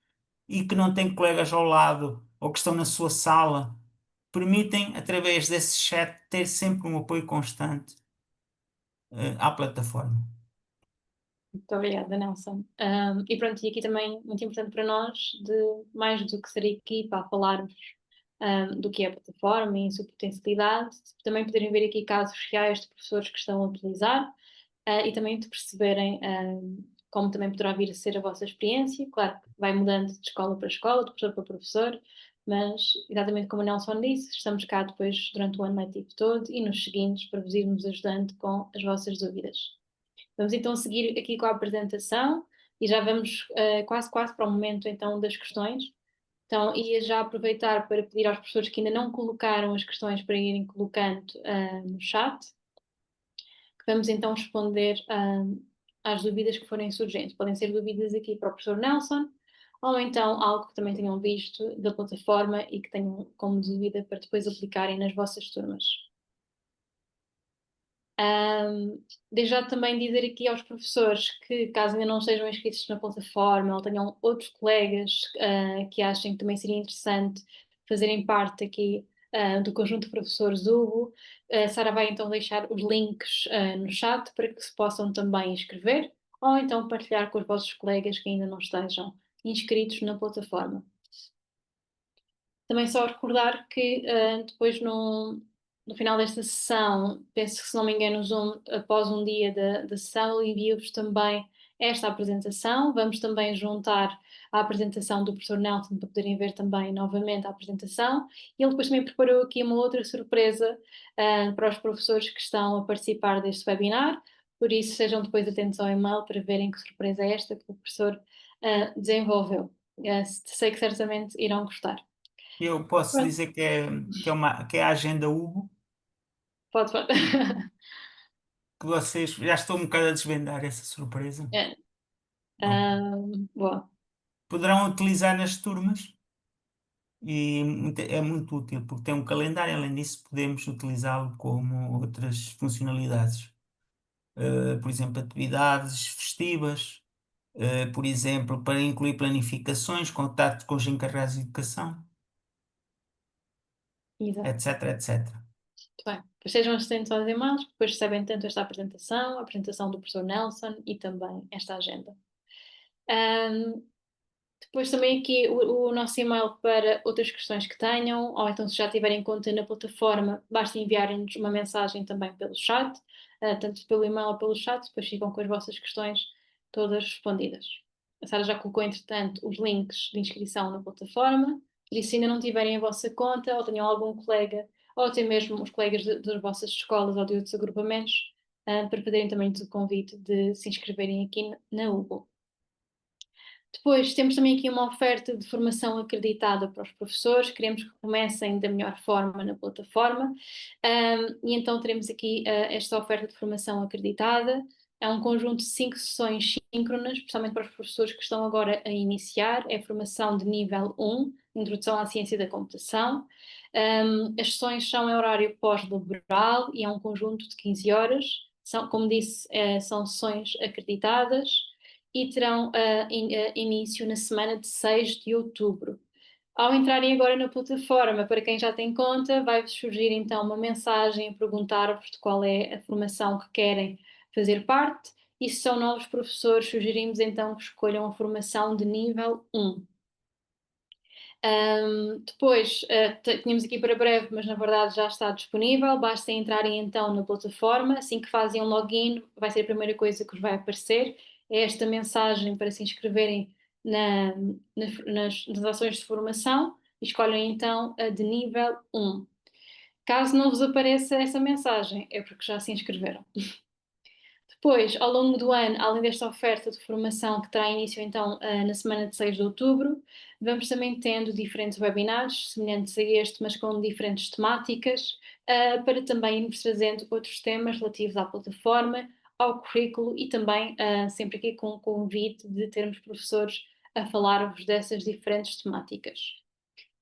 e que não têm colegas ao lado ou que estão na sua sala, permitem, através desse chat, ter sempre um apoio constante, à plataforma. Muito obrigada, Nelson. E pronto, e aqui também muito importante para nós, mais do que ser a equipa a falarmos do que é a plataforma e a sua potencialidade, também poderem ver aqui casos reais de professores que estão a utilizar e também de perceberem como também poderá vir a ser a vossa experiência. Claro que vai mudando de escola para escola, de professor para professor, mas exatamente como o Nelson disse, estamos cá depois durante o ano letivo todo e nos seguintes para vos irmos ajudando com as vossas dúvidas. Vamos então seguir aqui com a apresentação e já vamos quase para o momento então das questões. Então, ia já aproveitar para pedir aos professores que ainda não colocaram as questões para irem colocando no chat, que vamos então responder às dúvidas que forem surgentes. Podem ser dúvidas aqui para o professor Nelson, ou então algo que também tenham visto da plataforma e que tenham como dúvida para depois aplicarem nas vossas turmas. Desde já também dizer aqui aos professores que, caso ainda não estejam inscritos na plataforma ou tenham outros colegas que achem que também seria interessante fazerem parte aqui do conjunto de professores Hugo, a Sara vai então deixar os links no chat para que se possam também inscrever ou então partilhar com os vossos colegas que ainda não estejam inscritos na plataforma. Também só recordar que depois no final desta sessão, penso que se não me engano o Zoom, após um dia da sessão, envio-vos também esta apresentação. Vamos também juntar a apresentação do professor Nelson para poderem ver também novamente a apresentação. E ele depois também preparou aqui uma outra surpresa para os professores que estão a participar deste webinar. Por isso, sejam depois atentos ao e-mail para verem que surpresa é esta que o professor desenvolveu. Sei que certamente irão gostar. Eu posso Pronto. dizer que é a agenda Hugo, Pode. que vocês já estou um bocado a desvendar essa surpresa. É. Boa. Poderão utilizar nas turmas e é muito útil porque tem um calendário. Além disso, podemos utilizá-lo como outras funcionalidades. Por exemplo, atividades festivas, por exemplo, para incluir planificações, contato com os encarregados de educação, Exato. etc, etc. Muito bem. Depois sejam atentos aos e-mails, depois recebem tanto esta apresentação, a apresentação do professor Nelson e também esta agenda. Depois também aqui o nosso e-mail para outras questões que tenham, ou então se já tiverem conta na plataforma, basta enviarem-nos uma mensagem também pelo chat, tanto pelo e-mail ou pelo chat, depois ficam com as vossas questões todas respondidas. A Sara já colocou, entretanto, os links de inscrição na plataforma, e se ainda não tiverem a vossa conta, ou tenham algum colega, ou até mesmo os colegas das vossas escolas ou de outros agrupamentos, para poderem também ter o convite de se inscreverem aqui na Hugo. Depois temos também aqui uma oferta de formação acreditada para os professores, queremos que comecem da melhor forma na plataforma e então teremos aqui esta oferta de formação acreditada. É um conjunto de 5 sessões síncronas, especialmente para os professores que estão agora a iniciar. É formação de nível 1, Introdução à Ciência da Computação. As sessões são em horário pós-laboral e é um conjunto de 15 horas. Como disse, são sessões acreditadas e terão início na semana de 6 de outubro. Ao entrarem agora na plataforma, para quem já tem conta, vai-vos surgir então uma mensagem a perguntar-vos de qual é a formação que querem fazer parte, e se são novos professores, sugerimos então que escolham a formação de nível 1. Depois, tínhamos aqui para breve, mas na verdade já está disponível, basta entrarem então na plataforma, assim que fazem um login, vai ser a primeira coisa que vos vai aparecer, é esta mensagem para se inscreverem nas ações de formação, e escolhem então a de nível 1. Caso não vos apareça essa mensagem, é porque já se inscreveram. Depois, ao longo do ano, além desta oferta de formação que terá início então na semana de 6 de outubro, vamos também tendo diferentes webinars semelhantes a este, mas com diferentes temáticas, para também irmos trazendo outros temas relativos à plataforma, ao currículo e também sempre aqui com o convite de termos professores a falar-vos dessas diferentes temáticas.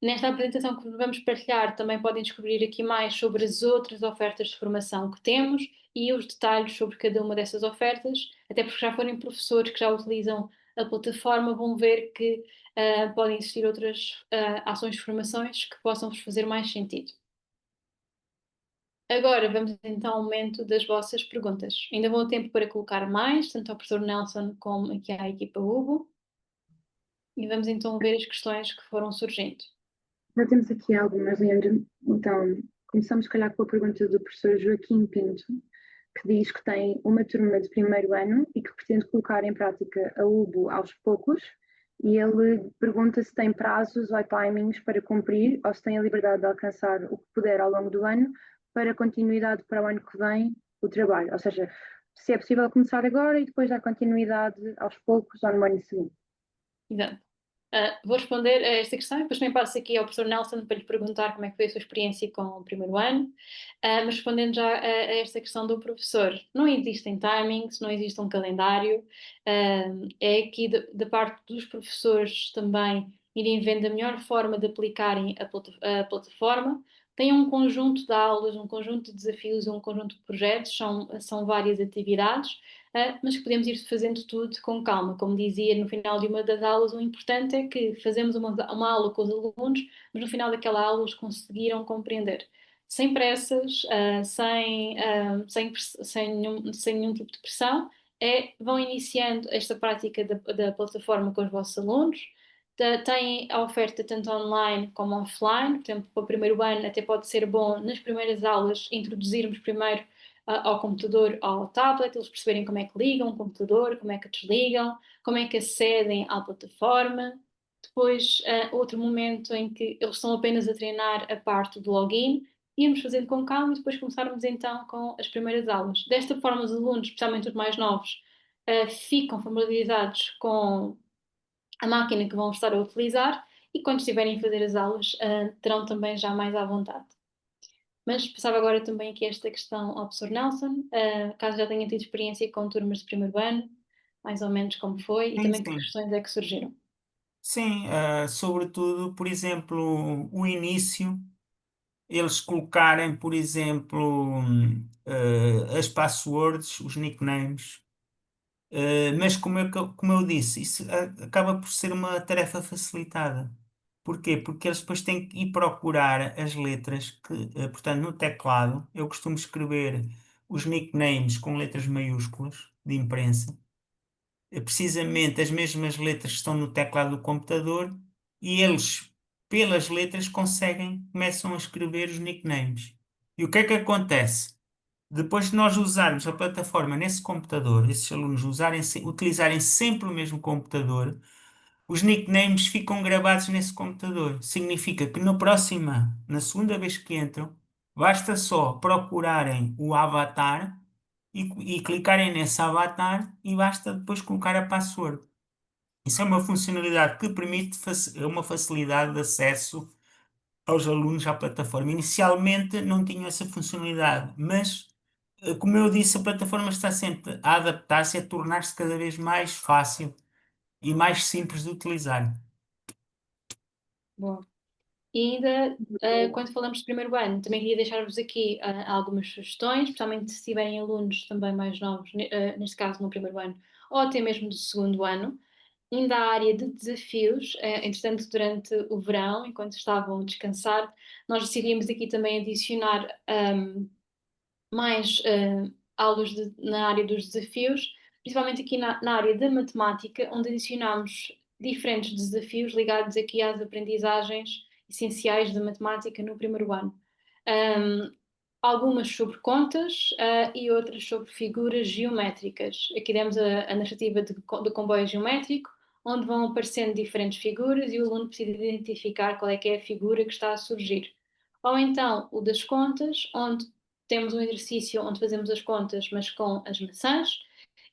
Nesta apresentação que vamos partilhar, também podem descobrir aqui mais sobre as outras ofertas de formação que temos e os detalhes sobre cada uma dessas ofertas, até porque já forem professores que já utilizam a plataforma, vão ver que podem existir outras ações de formações que possam vos fazer mais sentido. Agora vamos então ao momento das vossas perguntas. Ainda vou a tempo para colocar mais, tanto ao professor Nelson como aqui à equipa Hugo. E vamos então ver as questões que foram surgindo. Já temos aqui algumas, Leandro. Então, começamos, se calhar, com a pergunta do professor Joaquim Pinto, que diz que tem uma turma de primeiro ano e que pretende colocar em prática a UBO aos poucos. E ele pergunta se tem prazos ou timings para cumprir ou se tem a liberdade de alcançar o que puder ao longo do ano para continuidade para o ano que vem o trabalho. Ou seja, se é possível começar agora e depois dar continuidade aos poucos ou no ano seguinte. Exato. Vou responder a esta questão e depois também passo aqui ao professor Nelson para lhe perguntar como é que foi a sua experiência com o primeiro ano. Mas respondendo já a esta questão do professor, não existem timings, não existe um calendário. É aqui da parte dos professores também irem vendo a melhor forma de aplicarem a plataforma. Tem um conjunto de aulas, um conjunto de desafios, um conjunto de projetos, são várias atividades. Mas que podemos ir fazendo tudo com calma. Como dizia no final de uma das aulas, o importante é que fazemos uma aula com os alunos, mas no final daquela aula os conseguiram compreender. Sem pressas, sem nenhum tipo de pressão, vão iniciando esta prática da plataforma com os vossos alunos. Têm a oferta tanto online como offline, portanto, para o primeiro ano até pode ser bom nas primeiras aulas introduzirmos primeiro ao computador, ao tablet, eles perceberem como é que ligam o computador, como é que desligam, como é que acedem à plataforma. Depois, outro momento em que eles estão apenas a treinar a parte do login, íamos fazendo com calma e depois começarmos então com as primeiras aulas. Desta forma, os alunos, especialmente os mais novos, ficam familiarizados com a máquina que vão estar a utilizar e quando estiverem a fazer as aulas, terão também já mais à vontade. Mas passava agora também aqui esta questão ao professor Nelson, caso já tenha tido experiência com turmas de primeiro ano, mais ou menos como foi, e Sim, também que sim. questões é que surgiram. Sim, sobretudo, por exemplo, o início, eles colocarem, por exemplo, as passwords, os nicknames, mas como eu disse, isso acaba por ser uma tarefa facilitada. Porquê? Porque eles depois têm que ir procurar as letras que, portanto, no teclado, eu costumo escrever os nicknames com letras maiúsculas de imprensa, precisamente as mesmas letras que estão no teclado do computador, e eles, pelas letras, começam a escrever os nicknames. E o que é que acontece? Depois de nós usarmos a plataforma nesse computador, esses alunos utilizarem sempre o mesmo computador, os nicknames ficam gravados nesse computador. Significa que na segunda vez que entram, basta só procurarem o avatar e clicarem nesse avatar e basta depois colocar a password. Isso é uma funcionalidade que permite uma facilidade de acesso aos alunos à plataforma. Inicialmente não tinha essa funcionalidade, mas, como eu disse, a plataforma está sempre a adaptar-se, a tornar-se cada vez mais fácil e mais simples de utilizar. Bom. E ainda, quando falamos de primeiro ano, também queria deixar-vos aqui algumas sugestões, especialmente se tiverem alunos também mais novos, neste caso no primeiro ano, ou até mesmo do segundo ano. Ainda a área de desafios, entretanto, durante o verão, enquanto estavam a descansar, nós decidimos aqui também adicionar mais aulas na área dos desafios, principalmente aqui na área da matemática, onde adicionamos diferentes desafios ligados aqui às aprendizagens essenciais da matemática no primeiro ano. Algumas sobre contas e outras sobre figuras geométricas. Aqui demos a narrativa do comboio geométrico, onde vão aparecendo diferentes figuras e o aluno precisa identificar qual é que é a figura que está a surgir. Ou então o das contas, onde temos um exercício onde fazemos as contas, mas com as maçãs,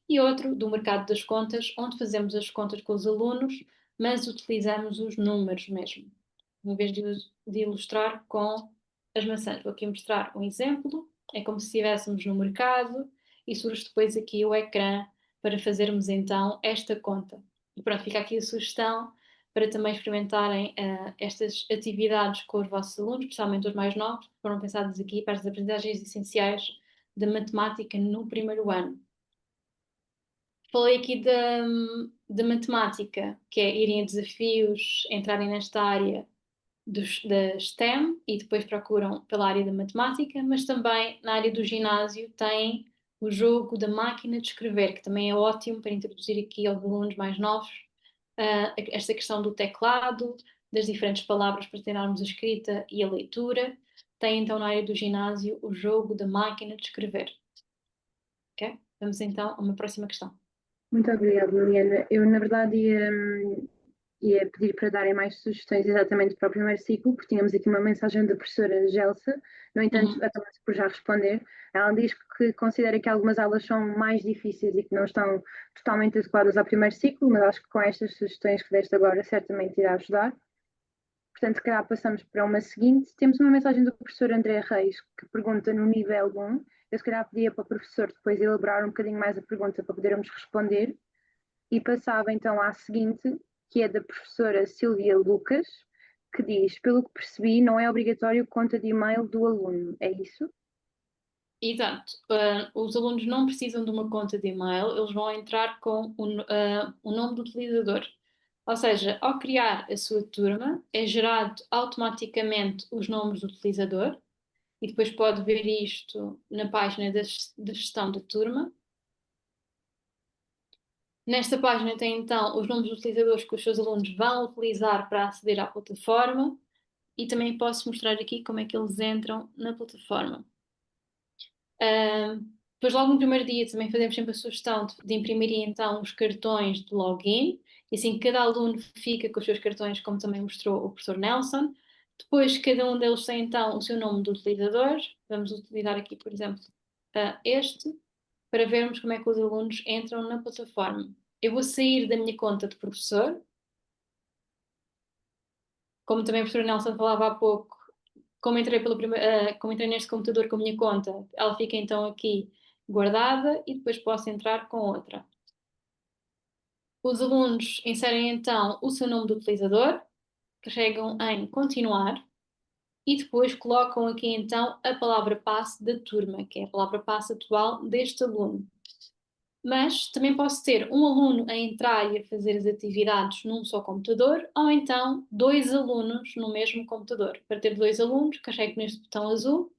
e outro do mercado das contas, onde fazemos as contas com os alunos, mas utilizamos os números mesmo, em vez de ilustrar com as maçãs. Vou aqui mostrar um exemplo, é como se estivéssemos no mercado e surge depois aqui o ecrã para fazermos então esta conta. E pronto, fica aqui a sugestão para também experimentarem estas atividades com os vossos alunos, especialmente os mais novos, que foram pensados aqui para as aprendizagens essenciais da matemática no primeiro ano. Falei aqui da matemática, que é irem a desafios, entrarem nesta área da STEM e depois procuram pela área da matemática, mas também na área do ginásio tem o jogo da máquina de escrever, que também é ótimo para introduzir aqui aos alunos mais novos esta questão do teclado, das diferentes palavras para treinarmos a escrita e a leitura. Tem então na área do ginásio o jogo da máquina de escrever. Ok? Vamos então a uma próxima questão. Muito obrigada, Liliana. Eu, na verdade, ia pedir para darem mais sugestões exatamente para o primeiro ciclo, porque tínhamos aqui uma mensagem da professora Gelsa, no entanto, acabamos por já responder. Ela diz que considera que algumas aulas são mais difíceis e que não estão totalmente adequadas ao primeiro ciclo, mas acho que com estas sugestões que deste agora certamente irá ajudar. Portanto, se calhar passamos para uma seguinte. Temos uma mensagem do professor André Reis, que pergunta no nível 1. Eu se calhar pedia para o professor depois elaborar um bocadinho mais a pergunta para podermos responder. E passava então à seguinte, que é da professora Silvia Lucas, que diz: pelo que percebi, não é obrigatório conta de e-mail do aluno, é isso? Exato. Os alunos não precisam de uma conta de e-mail, eles vão entrar com o nome do utilizador. Ou seja, ao criar a sua turma, é gerado automaticamente os nomes do utilizador e depois pode ver isto na página da gestão da turma. Nesta página tem então os nomes dos utilizadores que os seus alunos vão utilizar para aceder à plataforma e também posso mostrar aqui como é que eles entram na plataforma. Depois, logo no primeiro dia, também fazemos sempre a sugestão de imprimir então os cartões de login, e assim cada aluno fica com os seus cartões, como também mostrou o professor Nelson. Depois, cada um deles tem então o seu nome do utilizador. Vamos utilizar aqui, por exemplo, este, para vermos como é que os alunos entram na plataforma. Eu vou sair da minha conta de professor. Como também o professor Nelson falava há pouco, como entrei neste computador com a minha conta, ela fica então aqui guardada e depois posso entrar com outra. Os alunos inserem então o seu nome do utilizador, carregam em continuar e depois colocam aqui então a palavra passe da turma, que é a palavra passe atual deste aluno. Mas também posso ter um aluno a entrar e a fazer as atividades num só computador, ou então 2 alunos no mesmo computador. Para ter 2 alunos, carrego neste botão azul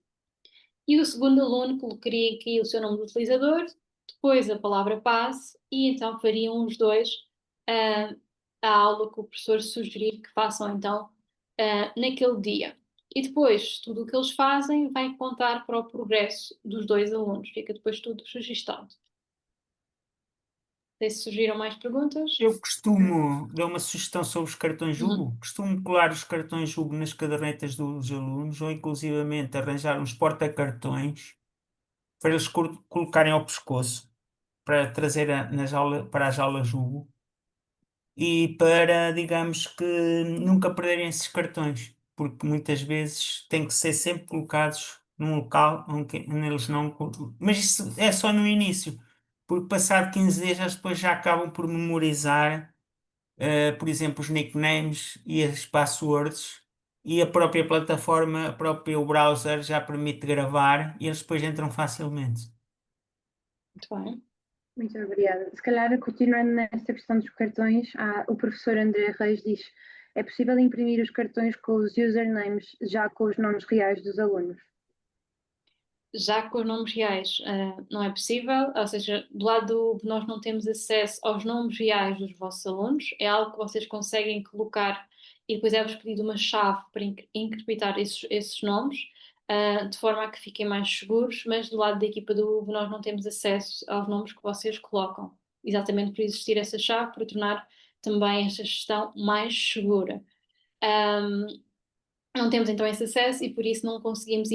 e o segundo aluno colocaria aqui o seu nome do utilizador, depois a palavra passe e então fariam os dois a aula que o professor sugerir que façam então naquele dia. E depois, tudo o que eles fazem vai contar para o progresso dos 2 alunos. Fica depois tudo registado. Se surgiram mais perguntas? Eu costumo dar uma sugestão sobre os cartões Jubo. Uhum. Costumo colar os cartões Jubo nas cadernetas dos alunos ou inclusivamente arranjar uns porta-cartões para eles colocarem ao pescoço para trazer para as aulas Jubo e para, digamos que, nunca perderem esses cartões, porque muitas vezes têm que ser sempre colocados num local onde eles não. Mas isso é só no início, porque passado 15 dias eles depois já acabam por memorizar, por exemplo, os nicknames e as passwords. E a própria plataforma, o próprio browser já permite gravar e eles depois entram facilmente. Muito bem. Muito obrigada. Se calhar, continuando nesta questão dos cartões, o professor André Reis diz: é possível imprimir os cartões com os usernames já com os nomes reais dos alunos? Já com os nomes reais não é possível, ou seja, do lado nós não temos acesso aos nomes reais dos vossos alunos, é algo que vocês conseguem colocar e depois é-vos pedido uma chave para encriptar esses nomes, de forma a que fiquem mais seguros, mas do lado da equipa do UB nós não temos acesso aos nomes que vocês colocam, exatamente por existir essa chave, para tornar também esta gestão mais segura. Não temos então esse acesso e por isso não conseguimos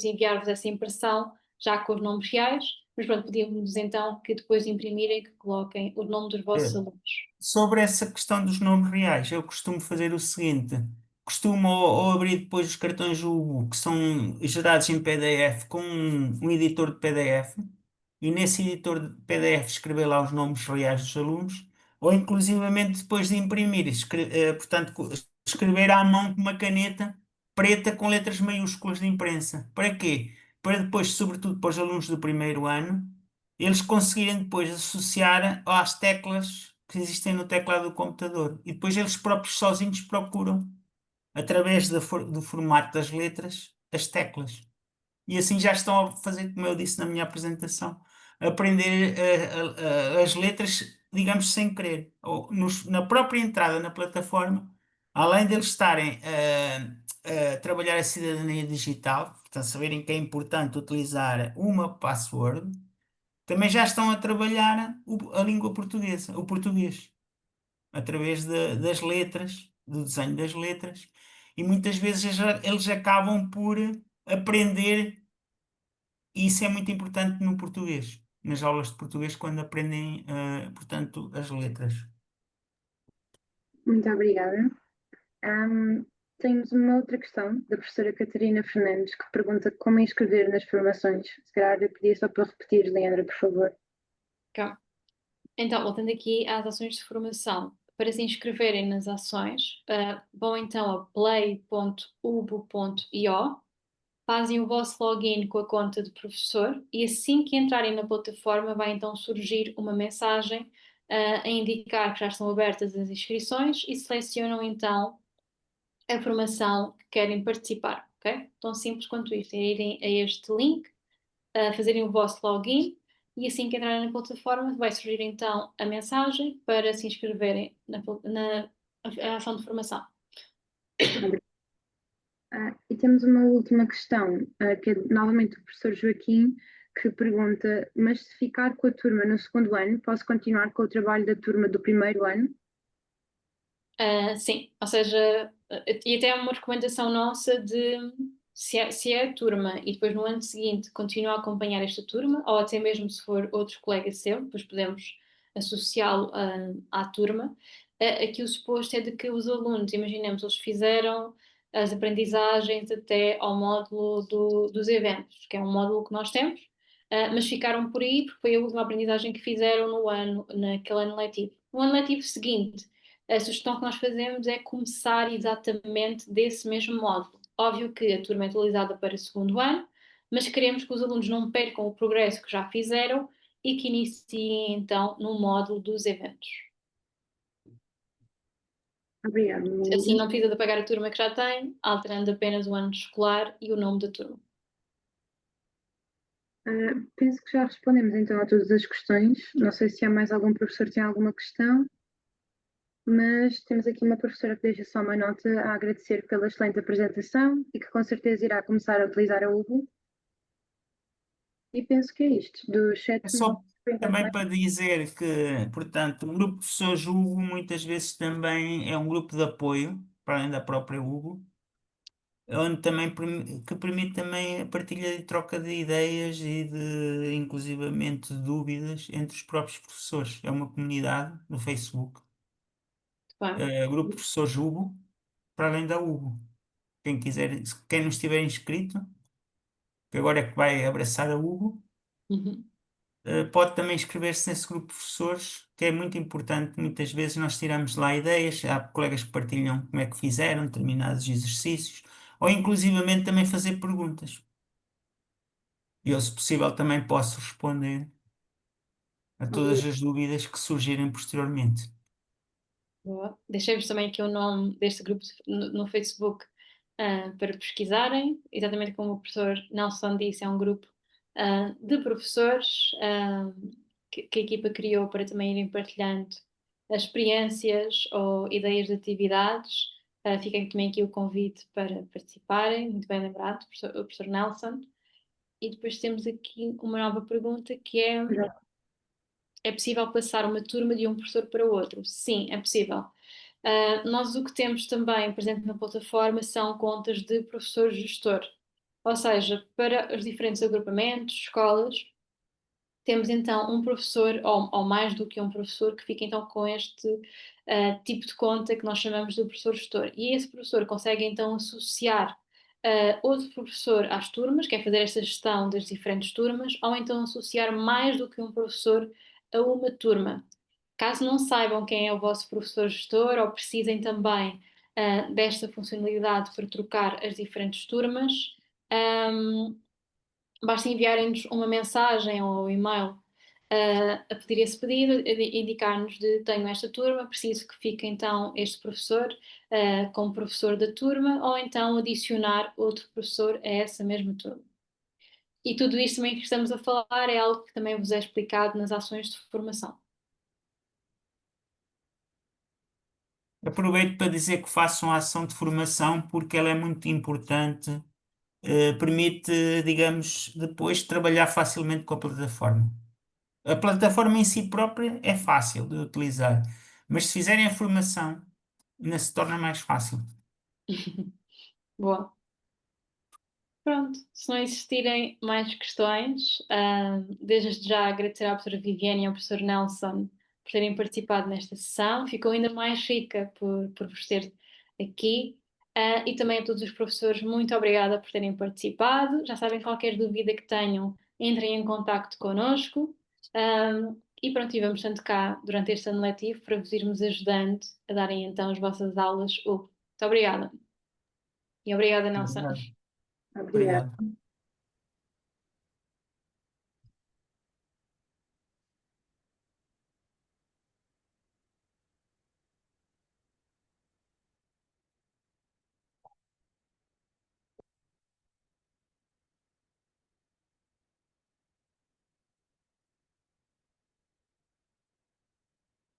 enviar-vos essa impressão já com os nomes reais, mas pronto, pedimos então que depois de imprimirem que coloquem o nome dos vossos alunos. Sobre essa questão dos nomes reais, eu costumo fazer o seguinte: costumo ou abrir depois os cartões Jubo, que são gerados em PDF, com um editor de PDF, e nesse editor de PDF escrever lá os nomes reais dos alunos, ou inclusivamente depois de imprimir, portanto, escrever à mão com uma caneta preta com letras maiúsculas de imprensa. Para quê? Para depois, sobretudo para os alunos do primeiro ano, eles conseguirem depois associar às teclas que existem no teclado do computador. E depois eles próprios sozinhos procuram através do formato das letras, as teclas. E assim já estão a fazer, como eu disse na minha apresentação, aprender as letras, digamos, sem querer. Ou na própria entrada na plataforma, além deles estarem a trabalhar a cidadania digital, portanto, saberem que é importante utilizar uma password, também já estão a trabalhar a língua portuguesa, o português, através das letras, do desenho das letras, e muitas vezes eles acabam por aprender, e isso é muito importante no português, nas aulas de português, quando aprendem, portanto, as letras. Muito obrigada. Temos uma outra questão da professora Catarina Fernandes que pergunta como inscrever nas formações. Se calhar eu pedia só para repetir, Leandra, por favor. Ok. Então, voltando aqui às ações de formação, para se inscreverem nas ações, vão então a play.ubo.io, fazem o vosso login com a conta de professor e assim que entrarem na plataforma vai então surgir uma mensagem a indicar que já estão abertas as inscrições e selecionam então a formação que querem participar, ok? Tão simples quanto isto, é irem a este link, fazerem o vosso login e assim que entrarem na plataforma vai surgir então a mensagem para se inscreverem na ação de formação. E temos uma última questão, que é novamente do professor Joaquim, que pergunta: mas se ficar com a turma no segundo ano, posso continuar com o trabalho da turma do primeiro ano? Sim, ou seja, e até é uma recomendação nossa de se é a turma e depois no ano seguinte continua a acompanhar esta turma, ou até mesmo se for outro colega seu, depois podemos associá-lo à turma. Aqui o suposto é de que os alunos, imaginemos, eles fizeram as aprendizagens até ao módulo dos eventos, que é um módulo que nós temos, mas ficaram por aí porque foi a última aprendizagem que fizeram naquele ano letivo. No ano letivo seguinte, a sugestão que nós fazemos é começar exatamente desse mesmo módulo. Óbvio que a turma é atualizada para o segundo ano, mas queremos que os alunos não percam o progresso que já fizeram e que iniciem então no módulo dos eventos. Obrigada, Assim Luísa. não precisa de apagar a turma que já tem, alterando apenas o ano escolar e o nome da turma. Penso que já respondemos então a todas as questões. Não sei se há mais algum professor que tem alguma questão, mas temos aqui uma professora que deixa só uma nota a agradecer pela excelente apresentação e que com certeza irá começar a utilizar a UBO. E penso que é isto. Do chat É não só tem também mais. para dizer que, portanto, o grupo Professores Hugo muitas vezes também é um grupo de apoio, para além da própria Hugo, onde também que permite também a partilha e troca de ideias e de, inclusivamente, dúvidas entre os próprios professores. É uma comunidade no Facebook, Bem, Grupo Professores Hugo, para além da Hugo. Quem quiser, quem não estiver inscrito, que agora é que vai abraçar a Hugo, uhum. pode também inscrever-se nesse grupo de professores, que é muito importante. Muitas vezes nós tiramos lá ideias, há colegas que partilham como é que fizeram determinados exercícios, ou inclusivamente também fazer perguntas. E eu, se possível, também posso responder a todas as dúvidas que surgirem posteriormente. Boa. Deixei-vos também aqui o nome deste grupo no Facebook para pesquisarem. Exatamente como o professor Nelson disse, é um grupo de professores que a equipa criou para também irem partilhando as experiências ou ideias de atividades. Fica também aqui o convite para participarem, muito bem lembrado, o professor Nelson. E depois temos aqui uma nova pergunta que é possível passar uma turma de um professor para o outro? Sim, é possível. Nós o que temos também presente na plataforma são contas de professor-gestor. Ou seja, para os diferentes agrupamentos, escolas, temos então um professor, ou mais do que um professor, que fica então com este tipo de conta que nós chamamos de professor-gestor. E esse professor consegue então associar outro professor às turmas, quer fazer esta gestão das diferentes turmas, ou então associar mais do que um professor a uma turma. Caso não saibam quem é o vosso professor gestor ou precisem também desta funcionalidade para trocar as diferentes turmas, basta enviarem-nos uma mensagem ou um e-mail a pedir esse pedido, a indicar-nos de tenho esta turma, preciso que fique então este professor como professor da turma, ou então adicionar outro professor a essa mesma turma. E tudo isto também que estamos a falar é algo que também vos é explicado nas ações de formação. Aproveito para dizer que façam a ação de formação porque ela é muito importante, permite, digamos, depois trabalhar facilmente com a plataforma. A plataforma em si própria é fácil de utilizar, mas se fizerem a formação, ainda se torna mais fácil. Boa. Pronto, se não existirem mais questões, desde já agradecer à professora Viviane e ao professor Nelson por terem participado nesta sessão. Ficou ainda mais rica por vos ter aqui. E também a todos os professores, muito obrigada por terem participado. Já sabem, qualquer dúvida que tenham, entrem em contacto connosco. E pronto, e vamos tanto cá durante este ano letivo para vos irmos ajudando a darem então as vossas aulas. Muito obrigada. E obrigada, Nelson. Obrigado. Obrigada. Obrigado.